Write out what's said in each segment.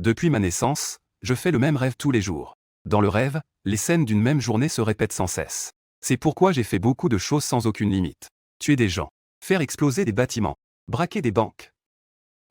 Depuis ma naissance, je fais le même rêve tous les jours. Dans le rêve, les scènes d'une même journée se répètent sans cesse. C'est pourquoi j'ai fait beaucoup de choses sans aucune limite. Tuer des gens, faire exploser des bâtiments, braquer des banques.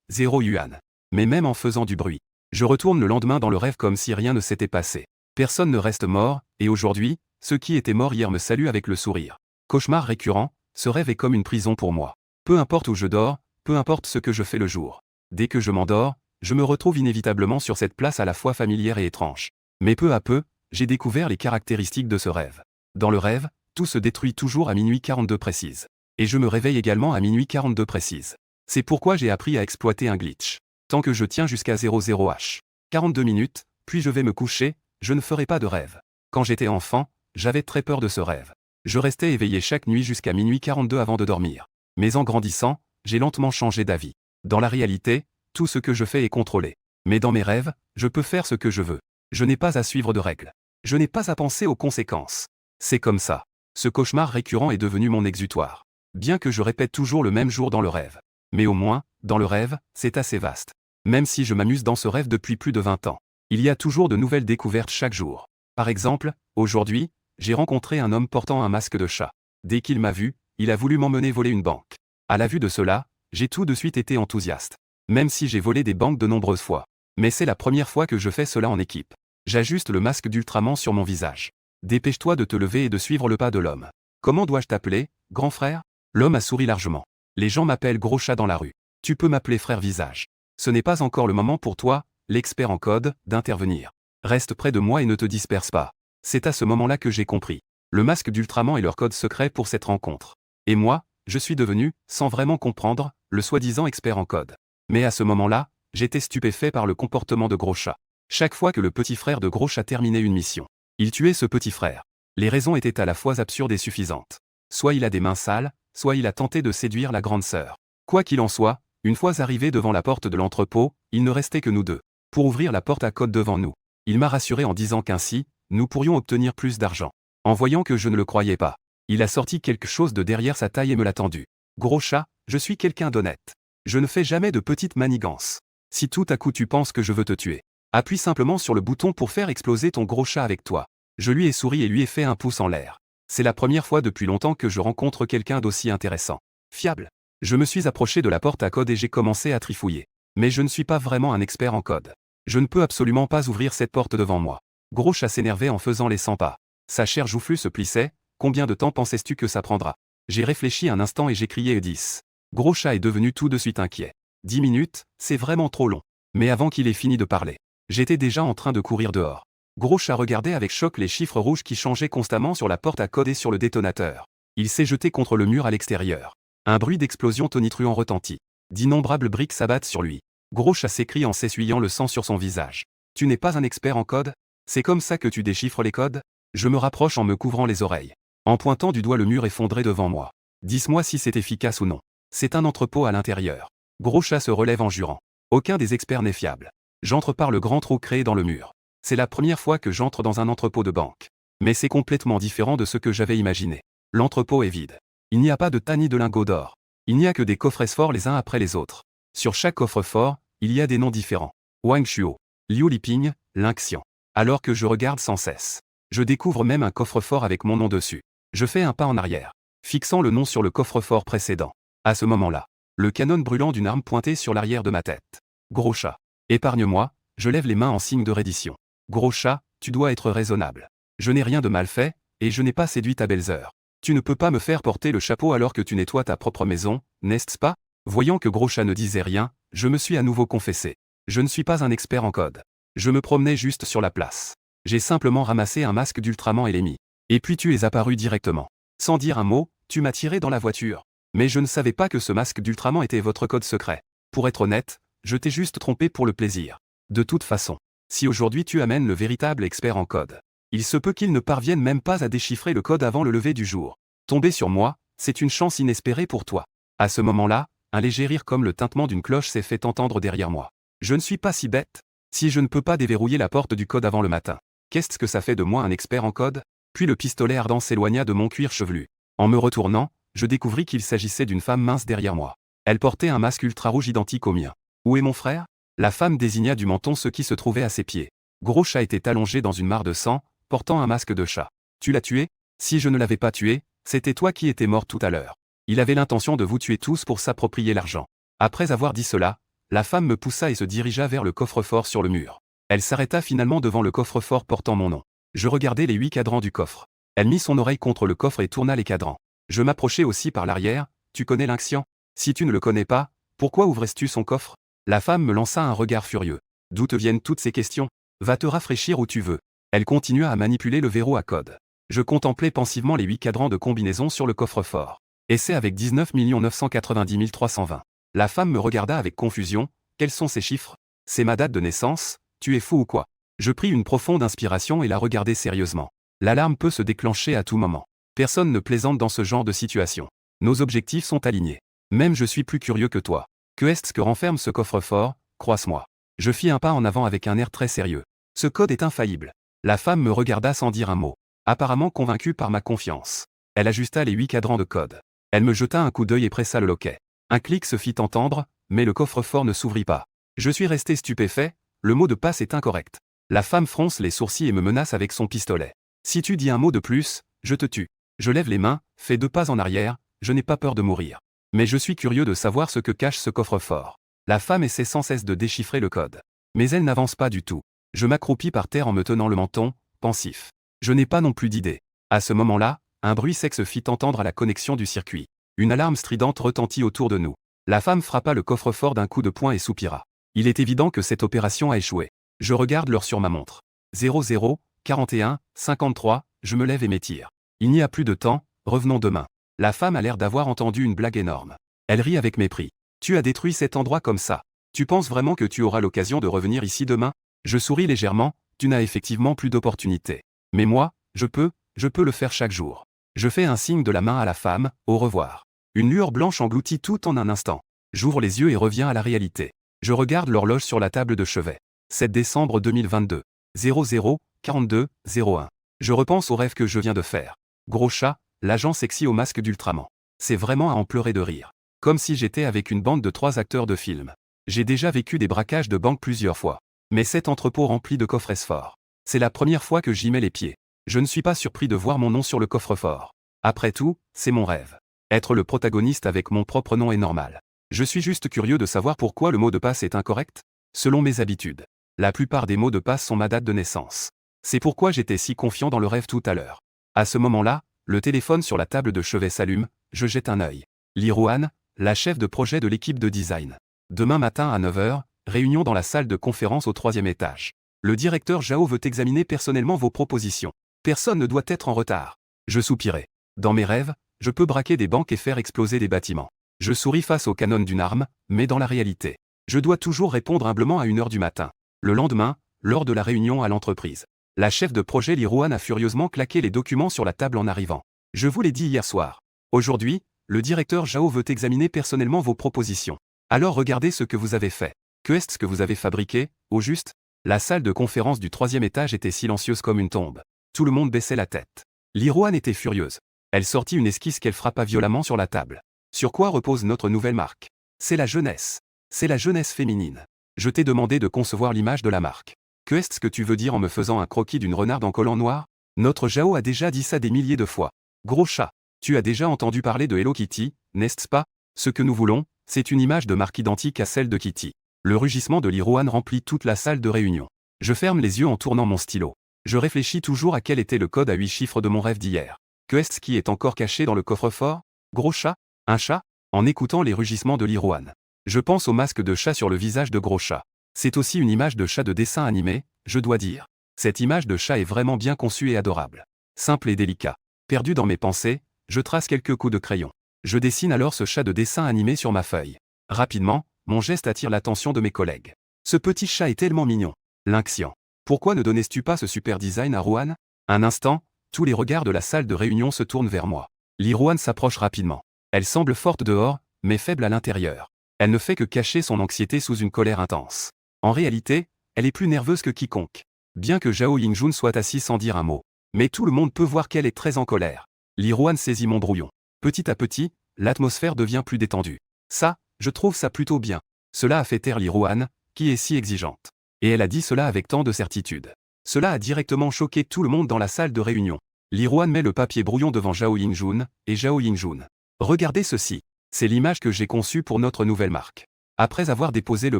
0 yuan. Mais même en faisant du bruit, je retourne le lendemain dans le rêve comme si rien ne s'était passé. Personne ne reste mort, et aujourd'hui, ceux qui étaient morts hier me saluent avec le sourire. Cauchemar récurrent, ce rêve est comme une prison pour moi. Peu importe où je dors, peu importe ce que je fais le jour. Dès que je m'endors, je me retrouve inévitablement sur cette place à la fois familière et étrange. Mais peu à peu, j'ai découvert les caractéristiques de ce rêve. Dans le rêve, tout se détruit toujours à minuit 42 précise. Et je me réveille également à minuit 42 précise. C'est pourquoi j'ai appris à exploiter un glitch. Tant que je tiens jusqu'à 00h. 42 minutes, puis je vais me coucher, je ne ferai pas de rêve. Quand j'étais enfant, j'avais très peur de ce rêve. Je restais éveillé chaque nuit jusqu'à minuit 42 avant de dormir. Mais en grandissant, j'ai lentement changé d'avis. Dans la réalité, tout ce que je fais est contrôlé. Mais dans mes rêves, je peux faire ce que je veux. Je n'ai pas à suivre de règles. Je n'ai pas à penser aux conséquences. C'est comme ça. Ce cauchemar récurrent est devenu mon exutoire. Bien que je répète toujours le même jour dans le rêve. Mais au moins, dans le rêve, c'est assez vaste. Même si je m'amuse dans ce rêve depuis plus de 20 ans. Il y a toujours de nouvelles découvertes chaque jour. Par exemple, aujourd'hui, j'ai rencontré un homme portant un masque de chat. Dès qu'il m'a vu, il a voulu m'emmener voler une banque. À la vue de cela, j'ai tout de suite été enthousiaste. Même si j'ai volé des banques de nombreuses fois. Mais c'est la première fois que je fais cela en équipe. J'ajuste le masque d'Ultraman sur mon visage. Dépêche-toi de te lever et de suivre le pas de l'homme. Comment dois-je t'appeler, grand frère? L'homme a souri largement. Les gens m'appellent gros chat dans la rue. Tu peux m'appeler frère visage. Ce n'est pas encore le moment pour toi, l'expert en code, d'intervenir. Reste près de moi et ne te disperse pas. C'est à ce moment-là que j'ai compris. Le masque d'Ultraman est leur code secret pour cette rencontre. Et moi, je suis devenu, sans vraiment comprendre, le soi-disant expert en code. Mais à ce moment-là, j'étais stupéfait par le comportement de gros chat. Chaque fois que le petit frère de gros chat terminait une mission, il tuait ce petit frère. Les raisons étaient à la fois absurdes et suffisantes. Soit il a des mains sales, soit il a tenté de séduire la grande sœur. Quoi qu'il en soit, une fois arrivé devant la porte de l'entrepôt, il ne restait que nous deux. Pour ouvrir la porte à code devant nous. Il m'a rassuré en disant qu'ainsi, nous pourrions obtenir plus d'argent. En voyant que je ne le croyais pas, il a sorti quelque chose de derrière sa taille et me l'a tendu. Gros chat, je suis quelqu'un d'honnête. Je ne fais jamais de petites manigances. Si tout à coup tu penses que je veux te tuer, appuie simplement sur le bouton pour faire exploser ton gros chat avec toi. Je lui ai souri et lui ai fait un pouce en l'air. C'est la première fois depuis longtemps que je rencontre quelqu'un d'aussi intéressant. Fiable. Je me suis approché de la porte à code et j'ai commencé à trifouiller. Mais je ne suis pas vraiment un expert en code. Je ne peux absolument pas ouvrir cette porte devant moi. Gros chat s'énervait en faisant les 100 pas. Sa chair joufflue se plissait. Combien de temps pensais-tu que ça prendra? J'ai réfléchi un instant et j'ai crié 10. Gros chat est devenu tout de suite inquiet. 10 minutes, c'est vraiment trop long. Mais avant qu'il ait fini de parler, j'étais déjà en train de courir dehors. Gros chat regardait avec choc les chiffres rouges qui changeaient constamment sur la porte à code et sur le détonateur. Il s'est jeté contre le mur à l'extérieur. Un bruit d'explosion tonitruant retentit. D'innombrables briques s'abattent sur lui. Gros chat s'écrie en s'essuyant le sang sur son visage. Tu n'es pas un expert en code? C'est comme ça que tu déchiffres les codes? Je me rapproche en me couvrant les oreilles. En pointant du doigt le mur effondré devant moi. Dis-moi si c'est efficace ou non. C'est un entrepôt à l'intérieur. Gros chat se relève en jurant. Aucun des experts n'est fiable. J'entre par le grand trou créé dans le mur. C'est la première fois que j'entre dans un entrepôt de banque. Mais c'est complètement différent de ce que j'avais imaginé. L'entrepôt est vide. Il n'y a pas de tas ni de lingots d'or. Il n'y a que des coffres forts les uns après les autres. Sur chaque coffre-fort, il y a des noms différents. Wang Shuo, Liu Liping, Lingxian. Alors que je regarde sans cesse. Je découvre même un coffre-fort avec mon nom dessus. Je fais un pas en arrière, fixant le nom sur le coffre-fort précédent. À ce moment-là, le canon brûlant d'une arme pointait sur l'arrière de ma tête. Gros chat. Épargne-moi, je lève les mains en signe de reddition. Gros chat, tu dois être raisonnable. Je n'ai rien de mal fait, et je n'ai pas séduit ta belle-sœur. Tu ne peux pas me faire porter le chapeau alors que tu nettoies ta propre maison, n'est-ce pas? Voyant que Gros chat ne disait rien, je me suis à nouveau confessé. Je ne suis pas un expert en code. Je me promenais juste sur la place. J'ai simplement ramassé un masque d'Ultraman et l'ai mis. Et puis tu es apparu directement. Sans dire un mot, tu m'as tiré dans la voiture. Mais je ne savais pas que ce masque d'Ultraman était votre code secret. Pour être honnête, je t'ai juste trompé pour le plaisir. De toute façon, si aujourd'hui tu amènes le véritable expert en code, il se peut qu'il ne parvienne même pas à déchiffrer le code avant le lever du jour. Tomber sur moi, c'est une chance inespérée pour toi. À ce moment-là, un léger rire comme le tintement d'une cloche s'est fait entendre derrière moi. Je ne suis pas si bête. Si je ne peux pas déverrouiller la porte du code avant le matin, qu'est-ce que ça fait de moi un expert en code? Puis le pistolet ardent s'éloigna de mon cuir chevelu. En me retournant, je découvris qu'il s'agissait d'une femme mince derrière moi. Elle portait un masque ultra rouge identique au mien. Où est mon frère? La femme désigna du menton ce qui se trouvait à ses pieds. Gros Chat était allongé dans une mare de sang, portant un masque de chat. Tu l'as tué? Si je ne l'avais pas tué, c'était toi qui étais mort tout à l'heure. Il avait l'intention de vous tuer tous pour s'approprier l'argent. Après avoir dit cela, la femme me poussa et se dirigea vers le coffre-fort sur le mur. Elle s'arrêta finalement devant le coffre-fort portant mon nom. Je regardais les 8 cadrans du coffre. Elle mit son oreille contre le coffre et tourna les cadrans. Je m'approchai aussi par l'arrière. Tu connais l'incien? Si tu ne le connais pas, pourquoi ouvrais-tu son coffre? La femme me lança un regard furieux. D'où te viennent toutes ces questions? Va te rafraîchir où tu veux. Elle continua à manipuler le verrou à code. Je contemplais pensivement les 8 cadrans de combinaison sur le coffre-fort. Essai avec 19 990 320. La femme me regarda avec confusion. Quels sont ces chiffres? C'est ma date de naissance? Tu es fou ou quoi? Je pris une profonde inspiration et la regardai sérieusement. L'alarme peut se déclencher à tout moment. Personne ne plaisante dans ce genre de situation. Nos objectifs sont alignés. Même je suis plus curieux que toi. Que est-ce que renferme ce coffre-fort? Croise-moi. Je fis un pas en avant avec un air très sérieux. Ce code est infaillible. La femme me regarda sans dire un mot. Apparemment convaincue par ma confiance. Elle ajusta les 8 cadrans de code. Elle me jeta un coup d'œil et pressa le loquet. Un clic se fit entendre, mais le coffre-fort ne s'ouvrit pas. Je suis resté stupéfait, le mot de passe est incorrect. La femme fronce les sourcils et me menace avec son pistolet. Si tu dis un mot de plus, je te tue. Je lève les mains, fais 2 pas en arrière, je n'ai pas peur de mourir. Mais je suis curieux de savoir ce que cache ce coffre-fort. La femme essaie sans cesse de déchiffrer le code. Mais elle n'avance pas du tout. Je m'accroupis par terre en me tenant le menton, pensif. Je n'ai pas non plus d'idée. À ce moment-là, un bruit sec se fit entendre à la connexion du circuit. Une alarme stridente retentit autour de nous. La femme frappa le coffre-fort d'un coup de poing et soupira. Il est évident que cette opération a échoué. Je regarde l'heure sur ma montre. 00, 41, 53, je me lève et m'étire. Il n'y a plus de temps, revenons demain. La femme a l'air d'avoir entendu une blague énorme. Elle rit avec mépris. Tu as détruit cet endroit comme ça. Tu penses vraiment que tu auras l'occasion de revenir ici demain? Je souris légèrement, tu n'as effectivement plus d'opportunité. Mais moi, je peux le faire chaque jour. Je fais un signe de la main à la femme, au revoir. Une lueur blanche engloutit tout en un instant. J'ouvre les yeux et reviens à la réalité. Je regarde l'horloge sur la table de chevet. 7 décembre 2022. 00, 42, 01. Je repense au rêve que je viens de faire. Gros Chat, l'agent sexy au masque d'Ultraman. C'est vraiment à en pleurer de rire. Comme si j'étais avec une bande de 3 acteurs de film. J'ai déjà vécu des braquages de banque plusieurs fois. Mais cet entrepôt rempli de coffres forts. C'est la première fois que j'y mets les pieds. Je ne suis pas surpris de voir mon nom sur le coffre-fort. Après tout, c'est mon rêve. Être le protagoniste avec mon propre nom est normal. Je suis juste curieux de savoir pourquoi le mot de passe est incorrect. Selon mes habitudes, la plupart des mots de passe sont ma date de naissance. C'est pourquoi j'étais si confiant dans le rêve tout à l'heure. À ce moment-là, le téléphone sur la table de chevet s'allume, je jette un œil. Lirouane, la chef de projet de l'équipe de design. Demain matin à 9 h, réunion dans la salle de conférence au 3e étage. Le directeur Zhao veut examiner personnellement vos propositions. Personne ne doit être en retard. Je soupirai. Dans mes rêves, je peux braquer des banques et faire exploser des bâtiments. Je souris face au canon d'une arme, mais dans la réalité, je dois toujours répondre humblement à 1 h du matin. Le lendemain, lors de la réunion à l'entreprise, la chef de projet Lirouane a furieusement claqué les documents sur la table en arrivant. Je vous l'ai dit hier soir. Aujourd'hui, le directeur Zhao veut examiner personnellement vos propositions. Alors regardez ce que vous avez fait. Que est-ce que vous avez fabriqué, au juste? La salle de conférence du 3e étage était silencieuse comme une tombe. Tout le monde baissait la tête. Lirouane était furieuse. Elle sortit une esquisse qu'elle frappa violemment sur la table. Sur quoi repose notre nouvelle marque? C'est la jeunesse. C'est la jeunesse féminine. Je t'ai demandé de concevoir l'image de la marque. Que est-ce que tu veux dire en me faisant un croquis d'une renarde en collant noir? Notre Zhao a déjà dit ça des milliers de fois. Gros Chat, tu as déjà entendu parler de Hello Kitty, n'est-ce pas? Ce que nous voulons, c'est une image de marque identique à celle de Kitty. Le rugissement de Lirouane remplit toute la salle de réunion. Je ferme les yeux en tournant mon stylo. Je réfléchis toujours à quel était le code à 8 chiffres de mon rêve d'hier. Que est-ce qui est encore caché dans le coffre-fort? Gros Chat? Un chat? En écoutant les rugissements de Lirouane, je pense au masque de chat sur le visage de Gros Chat. C'est aussi une image de chat de dessin animé, je dois dire. Cette image de chat est vraiment bien conçue et adorable. Simple et délicat. Perdu dans mes pensées, je trace quelques coups de crayon. Je dessine alors ce chat de dessin animé sur ma feuille. Rapidement, mon geste attire l'attention de mes collègues. Ce petit chat est tellement mignon. Lynxian. Pourquoi ne donnais-tu pas ce super design à Rouen? Un instant, tous les regards de la salle de réunion se tournent vers moi. Lirouane s'approche rapidement. Elle semble forte dehors, mais faible à l'intérieur. Elle ne fait que cacher son anxiété sous une colère intense. En réalité, elle est plus nerveuse que quiconque. Bien que Zhao Yingjun soit assis sans dire un mot. Mais tout le monde peut voir qu'elle est très en colère. Lirouane saisit mon brouillon. Petit à petit, l'atmosphère devient plus détendue. Ça, je trouve ça plutôt bien. Cela a fait taire Lirouane, qui est si exigeante? Et elle a dit cela avec tant de certitude. Cela a directement choqué tout le monde dans la salle de réunion. Li Ruan met le papier brouillon devant Zhao Yingjun, et Zhao Yingjun. Regardez ceci. C'est l'image que j'ai conçue pour notre nouvelle marque. Après avoir déposé le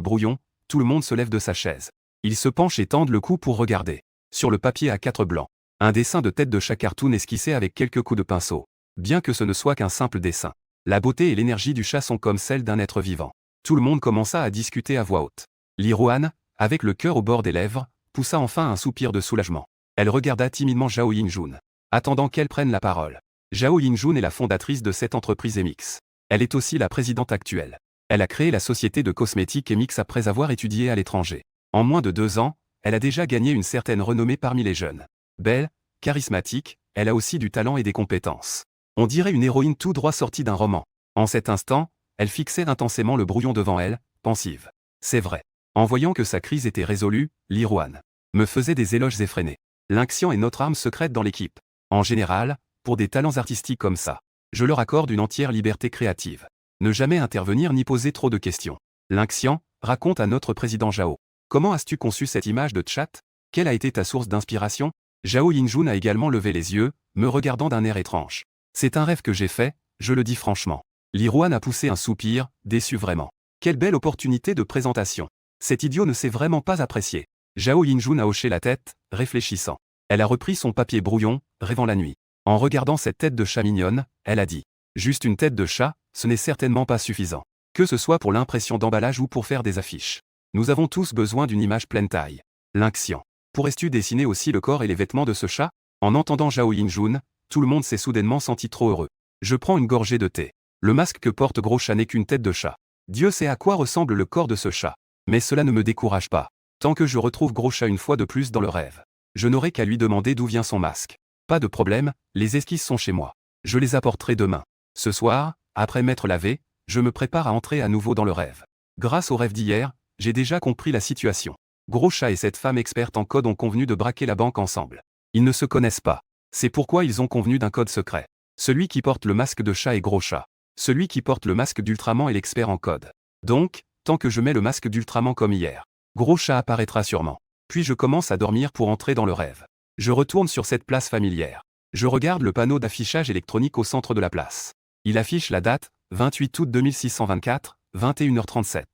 brouillon, tout le monde se lève de sa chaise. Il se penche et tend le cou pour regarder. Sur le papier A4 blanc, un dessin de tête de chat cartoon esquissé avec quelques coups de pinceau. Bien que ce ne soit qu'un simple dessin, la beauté et l'énergie du chat sont comme celles d'un être vivant. Tout le monde commença à discuter à voix haute. Li Ruan, avec le cœur au bord des lèvres, poussa enfin un soupir de soulagement. Elle regarda timidement Zhao Yingjun, attendant qu'elle prenne la parole. Zhao Yingjun est la fondatrice de cette entreprise Emix. Elle est aussi la présidente actuelle. Elle a créé la société de cosmétiques Emix après avoir étudié à l'étranger. En moins de 2 ans, elle a déjà gagné une certaine renommée parmi les jeunes. Belle, charismatique, elle a aussi du talent et des compétences. On dirait une héroïne tout droit sortie d'un roman. En cet instant, elle fixait intensément le brouillon devant elle, pensive. C'est vrai. En voyant que sa crise était résolue, Li Ruan me faisait des éloges effrénés. L'inction est notre arme secrète dans l'équipe. En général, pour des talents artistiques comme ça, je leur accorde une entière liberté créative. Ne jamais intervenir ni poser trop de questions. L'inction raconte à notre président Zhao. Comment as-tu conçu cette image de chat? Quelle a été ta source d'inspiration? Zhao Yingjun a également levé les yeux, me regardant d'un air étrange. C'est un rêve que j'ai fait, je le dis franchement. Li Ruan a poussé un soupir, déçu vraiment. Quelle belle opportunité de présentation. Cet idiot ne s'est vraiment pas apprécié. Zhao Yingjun a hoché la tête, réfléchissant. Elle a repris son papier brouillon, rêvant la nuit. En regardant cette tête de chat mignonne, elle a dit. Juste une tête de chat, ce n'est certainement pas suffisant. Que ce soit pour l'impression d'emballage ou pour faire des affiches. Nous avons tous besoin d'une image pleine taille. L'inction. Pourrais-tu dessiner aussi le corps et les vêtements de ce chat? En entendant Zhao Yingjun, tout le monde s'est soudainement senti trop heureux. Je prends une gorgée de thé. Le masque que porte Gros Chat n'est qu'une tête de chat. Dieu sait à quoi ressemble le corps de ce chat. Mais cela ne me décourage pas. Tant que je retrouve Gros Chat une fois de plus dans le rêve, je n'aurai qu'à lui demander d'où vient son masque. Pas de problème, les esquisses sont chez moi. Je les apporterai demain. Ce soir, après m'être lavé, je me prépare à entrer à nouveau dans le rêve. Grâce au rêve d'hier, j'ai déjà compris la situation. Gros Chat et cette femme experte en code ont convenu de braquer la banque ensemble. Ils ne se connaissent pas. C'est pourquoi ils ont convenu d'un code secret. Celui qui porte le masque de chat est Gros Chat. Celui qui porte le masque d'Ultraman est l'expert en code. Donc, tant que je mets le masque d'Ultraman comme hier, Gros Chat apparaîtra sûrement. Puis je commence à dormir pour entrer dans le rêve. Je retourne sur cette place familière. Je regarde le panneau d'affichage électronique au centre de la place. Il affiche la date, 28 août 2624, 21h37.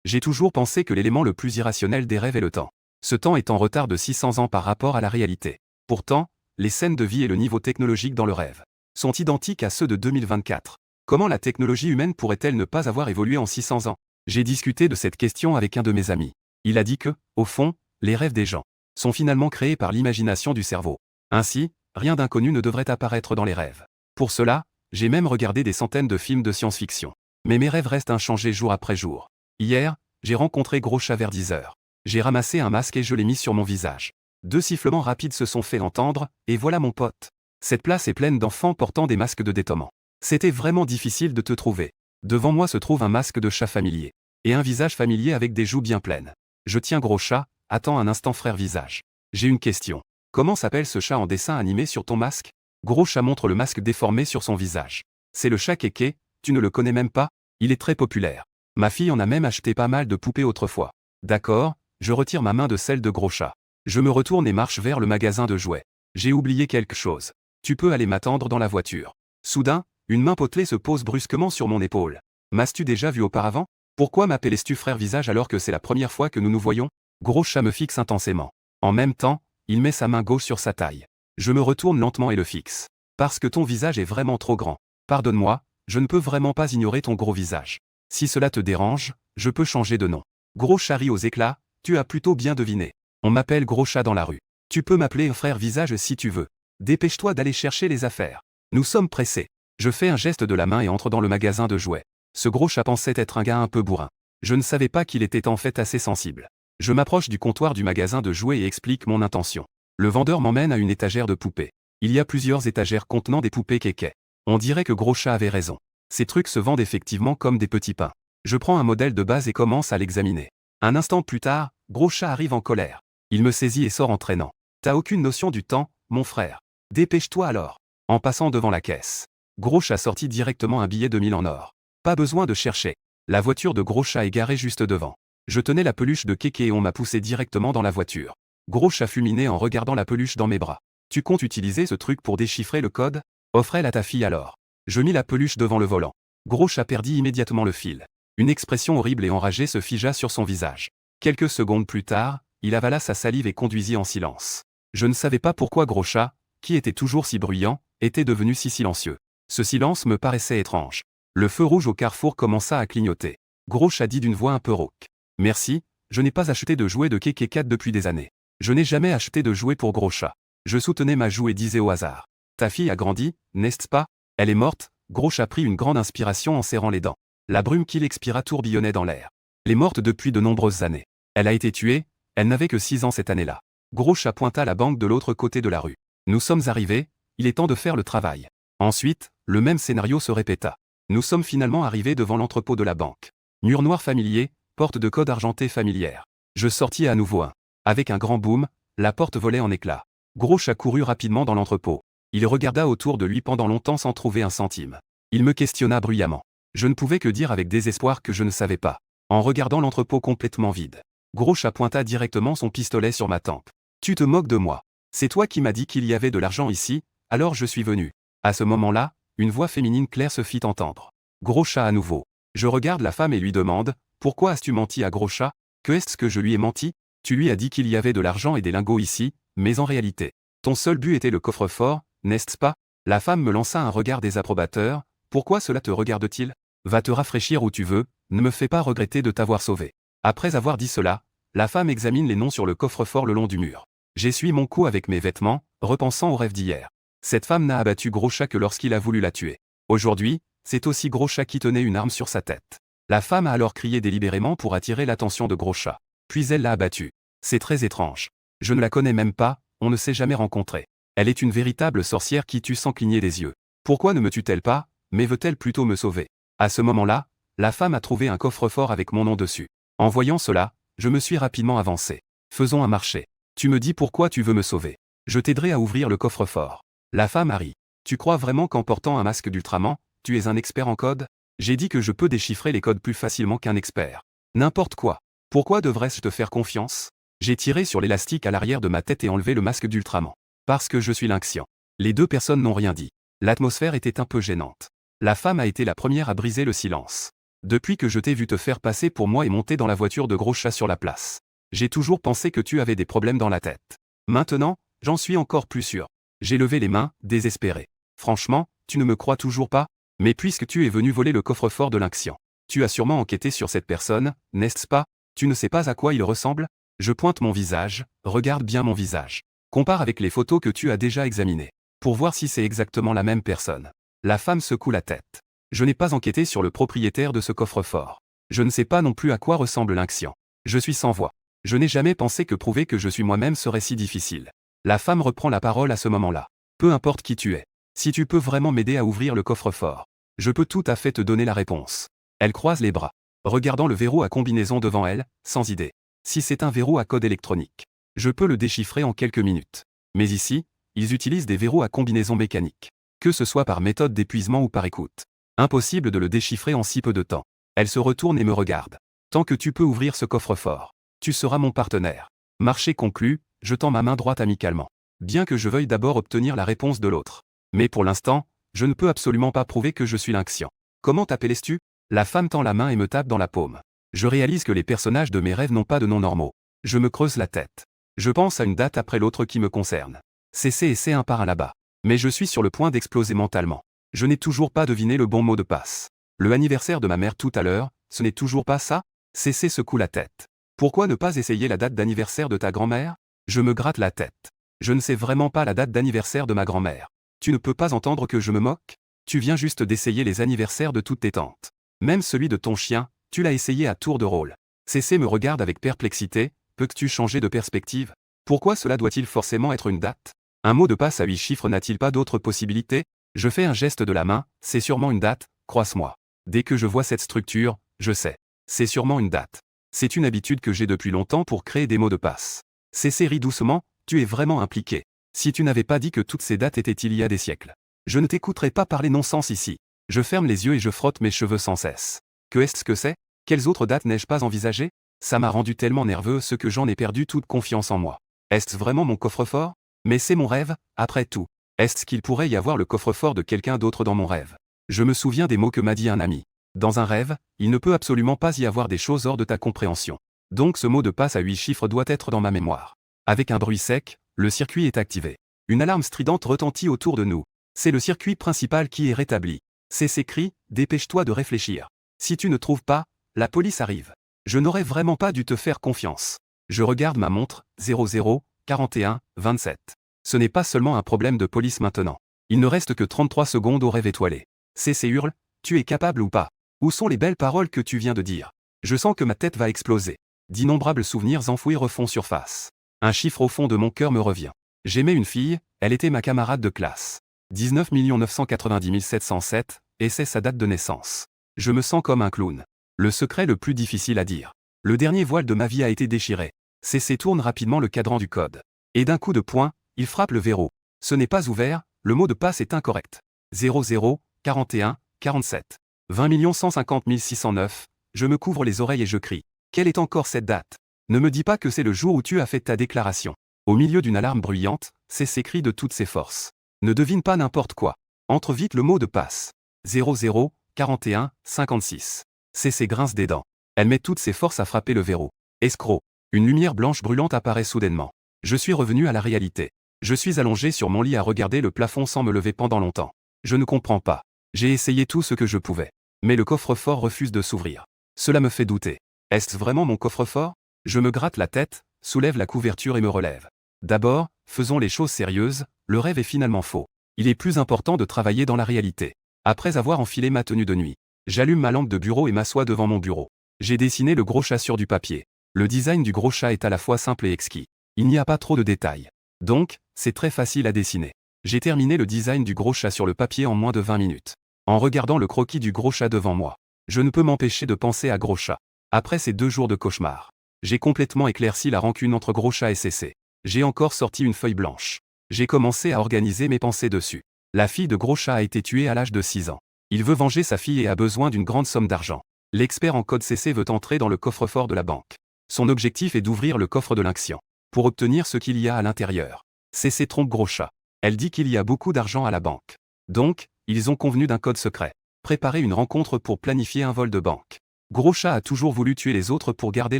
J'ai toujours pensé que l'élément le plus irrationnel des rêves est le temps. Ce temps est en retard de 600 ans par rapport à la réalité. Pourtant, les scènes de vie et le niveau technologique dans le rêve sont identiques à ceux de 2024. Comment la technologie humaine pourrait-elle ne pas avoir évolué en 600 ans? J'ai discuté de cette question avec un de mes amis. Il a dit que, au fond, les rêves des gens sont finalement créés par l'imagination du cerveau. Ainsi, rien d'inconnu ne devrait apparaître dans les rêves. Pour cela, j'ai même regardé des centaines de films de science-fiction. Mais mes rêves restent inchangés jour après jour. Hier, j'ai rencontré Gros Chat vers 10h. J'ai ramassé un masque et je l'ai mis sur mon visage. 2 sifflements rapides se sont fait entendre, et voilà mon pote. Cette place est pleine d'enfants portant des masques de détommant. C'était vraiment difficile de te trouver. Devant moi se trouve un masque de chat familier. Et un visage familier avec des joues bien pleines. Je tiens Gros Chat, attends un instant frère visage. J'ai une question. Comment s'appelle ce chat en dessin animé sur ton masque? Gros Chat montre le masque déformé sur son visage. C'est le chat Kéké, tu ne le connais même pas? Il est très populaire. Ma fille en a même acheté pas mal de poupées autrefois. D'accord, je retire ma main de celle de Gros Chat. Je me retourne et marche vers le magasin de jouets. J'ai oublié quelque chose. Tu peux aller m'attendre dans la voiture. Soudain, une main potelée se pose brusquement sur mon épaule. M'as-tu déjà vu auparavant? Pourquoi m'appelles-tu frère visage alors que c'est la première fois que nous nous voyons? Gros Chat me fixe intensément. En même temps, il met sa main gauche sur sa taille. Je me retourne lentement et le fixe. Parce que ton visage est vraiment trop grand. Pardonne-moi, je ne peux vraiment pas ignorer ton gros visage. Si cela te dérange, je peux changer de nom. Gros Chat rit aux éclats, tu as plutôt bien deviné. On m'appelle Gros Chat dans la rue. Tu peux m'appeler frère visage si tu veux. Dépêche-toi d'aller chercher les affaires. Nous sommes pressés. Je fais un geste de la main et entre dans le magasin de jouets. Ce Gros Chat pensait être un gars un peu bourrin. Je ne savais pas qu'il était en fait assez sensible. Je m'approche du comptoir du magasin de jouets et explique mon intention. Le vendeur m'emmène à une étagère de poupées. Il y a plusieurs étagères contenant des poupées kékés. On dirait que Gros Chat avait raison. Ces trucs se vendent effectivement comme des petits pains. Je prends un modèle de base et commence à l'examiner. Un instant plus tard, Gros Chat arrive en colère. Il me saisit et sort en traînant. T'as aucune notion du temps, mon frère. Dépêche-toi alors. En passant devant la caisse. Gros Chat sortit directement un billet de 1000 en or. Pas besoin de chercher. La voiture de Gros Chat est garée juste devant. Je tenais la peluche de Kéké et on m'a poussé directement dans la voiture. Gros chat fulminé en regardant la peluche dans mes bras. Tu comptes utiliser ce truc pour déchiffrer le code? Offre-le à ta fille alors. Je mis la peluche devant le volant. Gros chat perdit immédiatement le fil. Une expression horrible et enragée se figea sur son visage. Quelques secondes plus tard, il avala sa salive et conduisit en silence. Je ne savais pas pourquoi Gros chat, qui était toujours si bruyant, était devenu si silencieux. Ce silence me paraissait étrange. Le feu rouge au carrefour commença à clignoter. Gros chat dit d'une voix un peu rauque. Merci, je n'ai pas acheté de jouets de Kéké 4 depuis des années. Je n'ai jamais acheté de jouets pour Gros chat. Je soutenais ma joue et disais au hasard. Ta fille a grandi, n'est-ce pas? Elle est morte? Gros chat prit une grande inspiration en serrant les dents. La brume qui l'expira tourbillonnait dans l'air. Elle est morte depuis de nombreuses années. Elle a été tuée, elle n'avait que 6 ans cette année-là. Gros chat pointa la banque de l'autre côté de la rue. Nous sommes arrivés, il est temps de faire le travail. Ensuite, le même scénario se répéta. Nous sommes finalement arrivés devant l'entrepôt de la banque. Mur noir familier, porte de code argentée familière. Je sortis à nouveau un. Avec un grand boom, la porte volait en éclats. Gros chat courut rapidement dans l'entrepôt. Il regarda autour de lui pendant longtemps sans trouver un centime. Il me questionna bruyamment. Je ne pouvais que dire avec désespoir que je ne savais pas. En regardant l'entrepôt complètement vide. Gros chat pointa directement son pistolet sur ma tempe. Tu te moques de moi. C'est toi qui m'as dit qu'il y avait de l'argent ici, alors je suis venu. À ce moment-là, une voix féminine claire se fit entendre. Gros chat à nouveau. Je regarde la femme et lui demande, pourquoi as-tu menti à Gros chat? Que est-ce que je lui ai menti? Tu lui as dit qu'il y avait de l'argent et des lingots ici, mais en réalité, ton seul but était le coffre-fort, n'est-ce pas? La femme me lança un regard désapprobateur. Pourquoi cela te regarde-t-il? Va te rafraîchir où tu veux, ne me fais pas regretter de t'avoir sauvé. Après avoir dit cela, la femme examine les noms sur le coffre-fort le long du mur. J'essuie mon cou avec mes vêtements, repensant au rêve d'hier. Cette femme n'a abattu Gros chat que lorsqu'il a voulu la tuer. Aujourd'hui, c'est aussi Gros chat qui tenait une arme sur sa tête. La femme a alors crié délibérément pour attirer l'attention de Gros chat. Puis elle l'a abattu. C'est très étrange. Je ne la connais même pas, on ne s'est jamais rencontrés. Elle est une véritable sorcière qui tue sans cligner des yeux. Pourquoi ne me tue-t-elle pas, mais veut-elle plutôt me sauver? À ce moment-là, la femme a trouvé un coffre-fort avec mon nom dessus. En voyant cela, je me suis rapidement avancé. Faisons un marché. Tu me dis pourquoi tu veux me sauver. Je t'aiderai à ouvrir le coffre-fort. La femme a ri. Tu crois vraiment qu'en portant un masque d'Ultraman, tu es un expert en code? J'ai dit que je peux déchiffrer les codes plus facilement qu'un expert. N'importe quoi. Pourquoi devrais-je te faire confiance? J'ai tiré sur l'élastique à l'arrière de ma tête et enlevé le masque d'Ultraman. Parce que je suis Lynxien. Les deux personnes n'ont rien dit. L'atmosphère était un peu gênante. La femme a été la première à briser le silence. Depuis que je t'ai vu te faire passer pour moi et monter dans la voiture de Gros chat sur la place. J'ai toujours pensé que tu avais des problèmes dans la tête. Maintenant, j'en suis encore plus sûr. J'ai levé les mains, désespéré. Franchement, tu ne me crois toujours pas? Mais puisque tu es venu voler le coffre-fort de Lynxien, tu as sûrement enquêté sur cette personne, n'est-ce pas? Tu ne sais pas à quoi il ressemble? Je pointe mon visage, regarde bien mon visage. Compare avec les photos que tu as déjà examinées. Pour voir si c'est exactement la même personne. La femme secoue la tête. Je n'ai pas enquêté sur le propriétaire de ce coffre-fort. Je ne sais pas non plus à quoi ressemble Lynxien. Je suis sans voix. Je n'ai jamais pensé que prouver que je suis moi-même serait si difficile. La femme reprend la parole à ce moment-là. Peu importe qui tu es. Si tu peux vraiment m'aider à ouvrir le coffre-fort, je peux tout à fait te donner la réponse. Elle croise les bras, regardant le verrou à combinaison devant elle, sans idée. Si c'est un verrou à code électronique, je peux le déchiffrer en quelques minutes. Mais ici, ils utilisent des verrous à combinaison mécanique. Que ce soit par méthode d'épuisement ou par écoute. Impossible de le déchiffrer en si peu de temps. Elle se retourne et me regarde. Tant que tu peux ouvrir ce coffre-fort, tu seras mon partenaire. Marché conclu, je tends ma main droite amicalement. Bien que je veuille d'abord obtenir la réponse de l'autre. Mais pour l'instant, je ne peux absolument pas prouver que je suis Lynxien. Comment t'appelles-tu? La femme tend la main et me tape dans la paume. Je réalise que les personnages de mes rêves n'ont pas de noms normaux. Je me creuse la tête. Je pense à une date après l'autre qui me concerne. C'est un par un là-bas. Mais je suis sur le point d'exploser mentalement. Je n'ai toujours pas deviné le bon mot de passe. Le anniversaire de ma mère tout à l'heure, ce n'est toujours pas ça? CC secoue la tête. Pourquoi ne pas essayer la date d'anniversaire de ta grand-mère? Je me gratte la tête. Je ne sais vraiment pas la date d'anniversaire de ma grand-mère. Tu ne peux pas entendre que je me moque? Tu viens juste d'essayer les anniversaires de toutes tes tantes. Même celui de ton chien, tu l'as essayé à tour de rôle. CC me regarde avec perplexité. Peux-tu changer de perspective? Pourquoi cela doit-il forcément être une date? Un mot de passe à 8 chiffres n'a-t-il pas d'autre possibilité? Je fais un geste de la main, c'est sûrement une date, croise-moi. Dès que je vois cette structure, je sais. C'est sûrement une date. C'est une habitude que j'ai depuis longtemps pour créer des mots de passe. CC rit doucement, tu es vraiment impliqué. Si tu n'avais pas dit que toutes ces dates étaient il y a des siècles. Je ne t'écouterais pas parler non-sens ici. Je ferme les yeux et je frotte mes cheveux sans cesse. Que est-ce que c'est? Quelles autres dates n'ai-je pas envisagées? Ça m'a rendu tellement nerveux que j'en ai perdu toute confiance en moi. Est-ce vraiment mon coffre-fort? Mais c'est mon rêve, après tout. Est-ce qu'il pourrait y avoir le coffre-fort de quelqu'un d'autre dans mon rêve? Je me souviens des mots que m'a dit un ami. Dans un rêve, il ne peut absolument pas y avoir des choses hors de ta compréhension. Donc ce mot de passe à 8 chiffres doit être dans ma mémoire. Avec un bruit sec, le circuit est activé. Une alarme stridente retentit autour de nous. C'est le circuit principal qui est rétabli. C'est ces cris, dépêche-toi de réfléchir. Si tu ne trouves pas, la police arrive. Je n'aurais vraiment pas dû te faire confiance. Je regarde ma montre, 00, 41, 27. Ce n'est pas seulement un problème de police maintenant. Il ne reste que 33 secondes au rêve étoilé. CC hurle, tu es capable ou pas? Où sont les belles paroles que tu viens de dire? Je sens que ma tête va exploser. D'innombrables souvenirs enfouis refont surface. Un chiffre au fond de mon cœur me revient. J'aimais une fille, elle était ma camarade de classe. 19 990 707, et c'est sa date de naissance. Je me sens comme un clown. Le secret le plus difficile à dire. Le dernier voile de ma vie a été déchiré. CC tourne rapidement le cadran du code. Et d'un coup de poing, il frappe le verrou. Ce n'est pas ouvert, le mot de passe est incorrect. 00, 41, 47. 20 150 609, je me couvre les oreilles et je crie. Quelle est encore cette date? Ne me dis pas que c'est le jour où tu as fait ta déclaration. Au milieu d'une alarme bruyante, CC crie de toutes ses forces. Ne devine pas n'importe quoi. Entre vite le mot de passe. 00, 41, 56. CC grince des dents. Elle met toutes ses forces à frapper le verrou. Escroc. Une lumière blanche brûlante apparaît soudainement. Je suis revenu à la réalité. Je suis allongé sur mon lit à regarder le plafond sans me lever pendant longtemps. Je ne comprends pas. J'ai essayé tout ce que je pouvais. Mais le coffre-fort refuse de s'ouvrir. Cela me fait douter. Est-ce vraiment mon coffre-fort? Je me gratte la tête, soulève la couverture et me relève. D'abord, faisons les choses sérieuses, le rêve est finalement faux. Il est plus important de travailler dans la réalité. Après avoir enfilé ma tenue de nuit, j'allume ma lampe de bureau et m'assois devant mon bureau. J'ai dessiné le gros chat sur du papier. Le design du gros chat est à la fois simple et exquis. Il n'y a pas trop de détails. Donc, c'est très facile à dessiner. J'ai terminé le design du gros chat sur le papier en moins de 20 minutes. En regardant le croquis du gros chat devant moi, je ne peux m'empêcher de penser à gros chat. Après ces 2 jours de cauchemar, j'ai complètement éclairci la rancune entre gros chat et CC. J'ai encore sorti une feuille blanche. J'ai commencé à organiser mes pensées dessus. La fille de gros chat a été tuée à l'âge de 6 ans. Il veut venger sa fille et a besoin d'une grande somme d'argent. L'expert en code CC veut entrer dans le coffre-fort de la banque. Son objectif est d'ouvrir le coffre de l'action. Pour obtenir ce qu'il y a à l'intérieur. CC trompe gros chat. Elle dit qu'il y a beaucoup d'argent à la banque. Donc, ils ont convenu d'un code secret. Préparer une rencontre pour planifier un vol de banque. Gros chat a toujours voulu tuer les autres pour garder